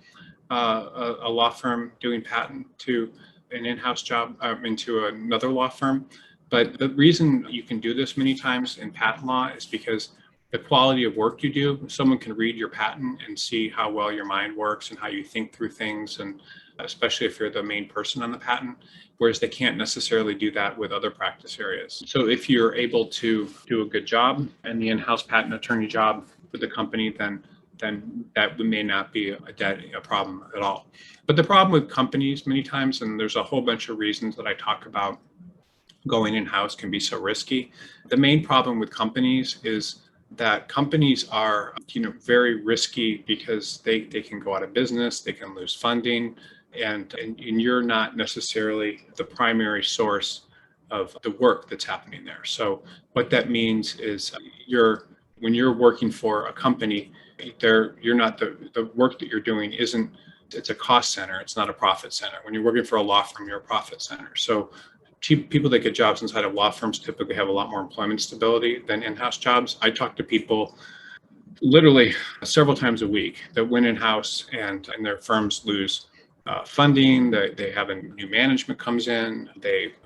a law firm doing patent to an in-house job into another law firm. But the reason you can do this many times in patent law is because the quality of work you do, someone can read your patent and see how well your mind works and how you think through things, and especially if you're the main person on the patent, whereas they can't necessarily do that with other practice areas. So if you're able to do a good job in the in-house patent attorney job with the company, then that may not be a problem at all. But the problem with companies many times, and there's a whole bunch of reasons that I talk about going in-house can be so risky. The main problem with companies is that companies are, very risky because they can go out of business, they can lose funding, and you're not necessarily the primary source of the work that's happening there. So what that means is when you're working for a company, you're not the work that you're doing it's a cost center, it's not a profit center. When you're working for a law firm, you're a profit center. So people that get jobs inside of law firms typically have a lot more employment stability than in-house jobs. I talk to people literally several times a week that went in-house and their firms lose funding, they have a new management comes in,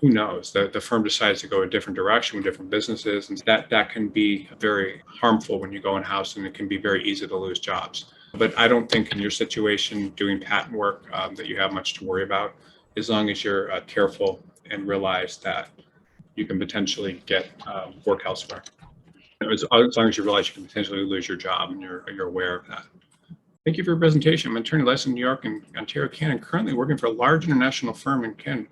who knows, the firm decides to go a different direction with different businesses, and that can be very harmful when you go in-house, and it can be very easy to lose jobs. But I don't think in your situation doing patent work that you have much to worry about, as long as you're careful and realize that you can potentially get work elsewhere. As long as you realize you can potentially lose your job and you're aware of that. Thank you for your presentation. I'm an attorney licensed in New York and Ontario, Canada, and currently working for a large international firm in Canada.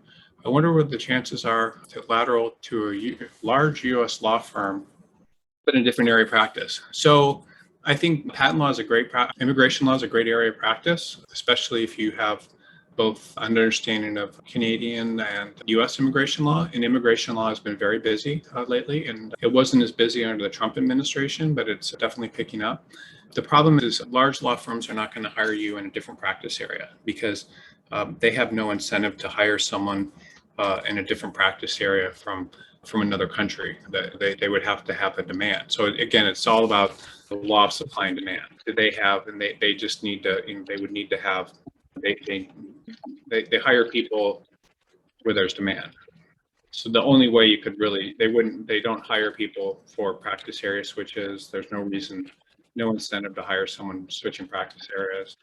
I wonder what the chances are to lateral to a large U.S. law firm, but in a different area of practice. So I think patent law is immigration law is a great area of practice, especially if you have both understanding of Canadian and US immigration law. And immigration law has been very busy lately, and it wasn't as busy under the Trump administration, but it's definitely picking up. The problem is large law firms are not going to hire you in a different practice area because they have no incentive to hire someone in a different practice area from another country. They would have to have a demand. So again, it's all about the law of supply and demand. Do they have, and they just need to, they would need to have, they hire people where there's demand. So the only way you could really, they don't hire people for practice area switches. There's no reason, no incentive to hire someone switching practice areas,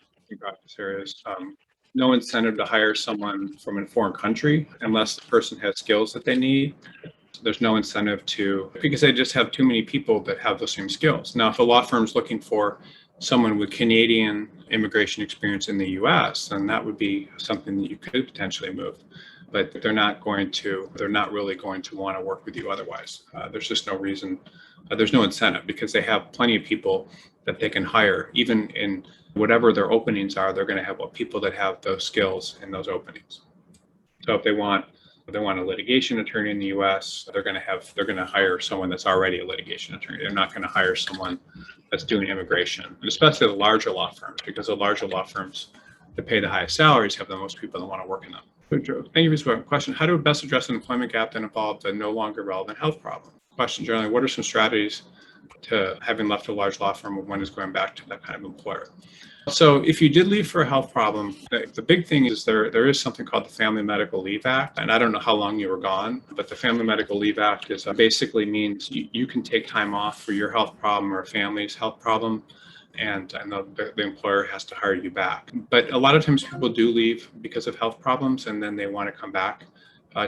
no incentive to hire someone from a foreign country unless the person has skills that they need. There's no incentive to, because they just have too many people that have those same skills. Now, if a law firm is looking for someone with Canadian immigration experience in the US, then that would be something that you could potentially move. But they're not really going to want to work with you otherwise. There's just no reason, there's no incentive because they have plenty of people that they can hire. Even in whatever their openings are, they're going to have people that have those skills in those openings. So if they want a litigation attorney in the US, they're going to hire someone that's already a litigation attorney. They're not going to hire someone that's doing immigration, and especially the larger law firms, because the larger law firms that pay the highest salaries have the most people that want to work in them. Thank you for the question. How do we best address an employment gap that involved a no longer relevant health problem? Question generally, what are some strategies to having left a large law firm when one is going back to that kind of employer? So if you did leave for a health problem, the big thing is there is something called the Family Medical Leave Act. And I don't know how long you were gone, but the Family Medical Leave Act is basically means you can take time off for your health problem or a family's health problem, and the employer has to hire you back. But a lot of times people do leave because of health problems, and then they want to come back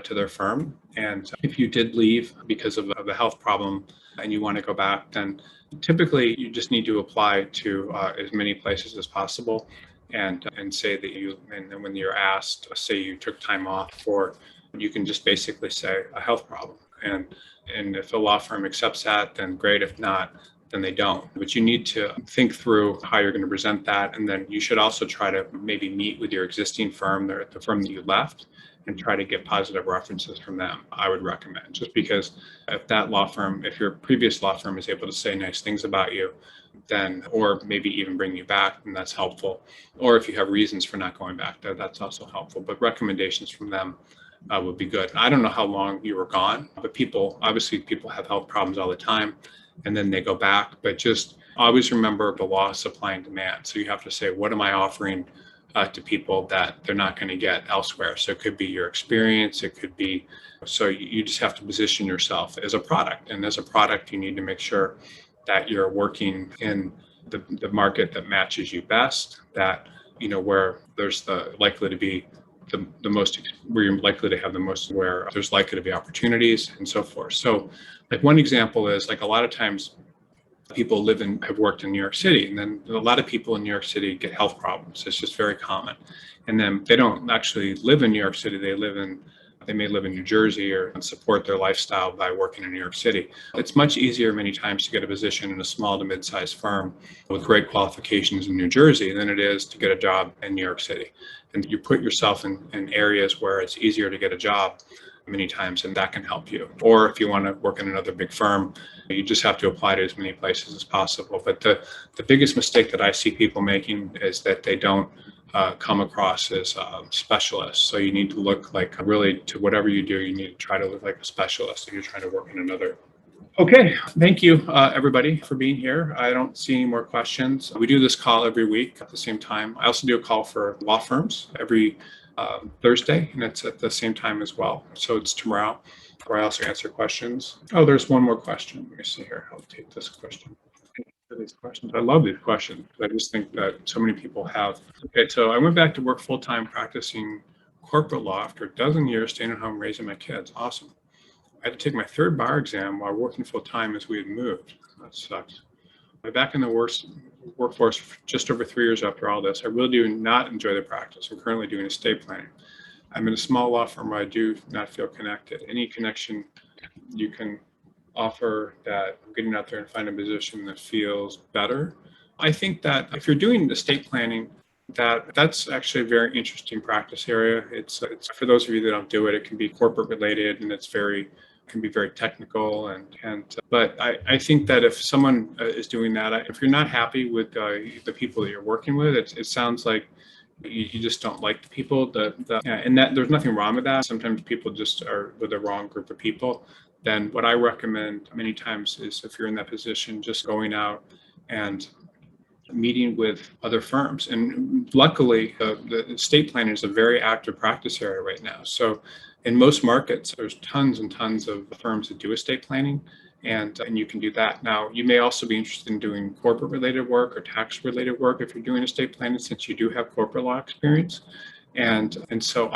to their firm. And if you did leave because of a health problem and you want to go back, then typically you just need to apply to as many places as possible and say that and then when you're asked, say you took time off for, you can just basically say a health problem. And if a law firm accepts that, then great. If not, then they don't. But you need to think through how you're going to present that. And then you should also try to maybe meet with your existing firm, the firm that you left, and try to get positive references from them. I would recommend, just because if your previous law firm is able to say nice things about you, then, or maybe even bring you back, then that's helpful. Or if you have reasons for not going back there, that's also helpful. But recommendations from them would be good. I don't know how long you were gone, but people have health problems all the time, and then they go back. But just always remember the law of supply and demand. So you have to say, what am I offering to people that they're not going to get elsewhere? So it could be your experience, it could be, so you just have to position yourself as a product. And as a product, you need to make sure that you're working in the market that matches you best, that, where there's likely to be the most, where you're likely to have the most, where there's likely to be opportunities and so forth. So like one example is, like, a lot of times people have worked in New York City, and then a lot of people in New York City get health problems. It's just very common. And then they don't actually live in New York City. They may live in New Jersey and support their lifestyle by working in New York City. It's much easier many times to get a position in a small to mid-sized firm with great qualifications in New Jersey than it is to get a job in New York City. And you put yourself in areas where it's easier to get a job many times, and that can help you. Or if you want to work in another big firm, you just have to apply to as many places as possible. But the biggest mistake that I see people making is that they don't come across as specialists. So you need to look like, really, to whatever you do, you need to try to look like a specialist if you're trying to work in another. Okay, thank you everybody for being here. I don't see any more questions. We do this call every week at the same time. I also do a call for law firms every Thursday, and it's at the same time as well. So it's tomorrow, where I also answer questions. Oh, there's one more question. Let me see here. I'll take this question. For these questions, I love these questions. I just think that so many people have. Okay, so I went back to work full-time practicing corporate law after a dozen years staying at home raising my kids. Awesome. I had to take my third bar exam while working full-time as we had moved. That sucks. I'm back in the workforce just over 3 years after all this. I really do not enjoy the practice. I'm currently doing estate planning. I'm in a small law firm where I do not feel connected. Any connection you can offer that I'm getting out there and find a position that feels better? I think that if you're doing estate planning, That's actually a very interesting practice area. It's for those of you that don't do it, it can be corporate related and can be very technical but I think that if someone is doing that, if you're not happy with the people that you're working with, it sounds like you just don't like the people. And that there's nothing wrong with that. Sometimes people just are with the wrong group of people. Then what I recommend many times is, if you're in that position, just going out and meeting with other firms. And luckily, the estate planning is a very active practice area right now. So in most markets, there's tons and tons of firms that do estate planning, and you can do that. Now, you may also be interested in doing corporate related work or tax related work if you're doing estate planning, since you do have corporate law experience. And so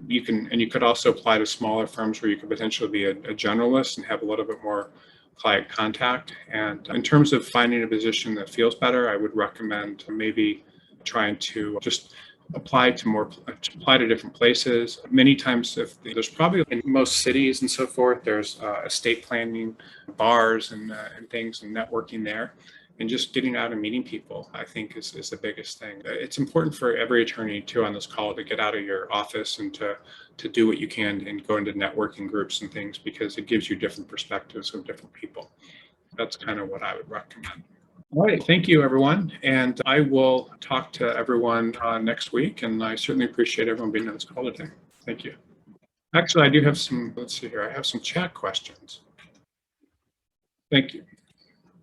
you could also apply to smaller firms where you could potentially be a generalist and have a little bit more client contact. And in terms of finding a position that feels better, I would recommend maybe trying to just apply to different places. Many times, if there's probably in most cities and so forth, there's estate planning bars and things and networking there. And just getting out and meeting people, I think, is the biggest thing. It's important for every attorney too on this call to get out of your office and to do what you can and go into networking groups and things, because it gives you different perspectives of different people. That's kind of what I would recommend. All right, thank you, everyone. And I will talk to everyone next week. And I certainly appreciate everyone being on this call today. Thank you. Actually, I do have let's see here. I have some chat questions. Thank you.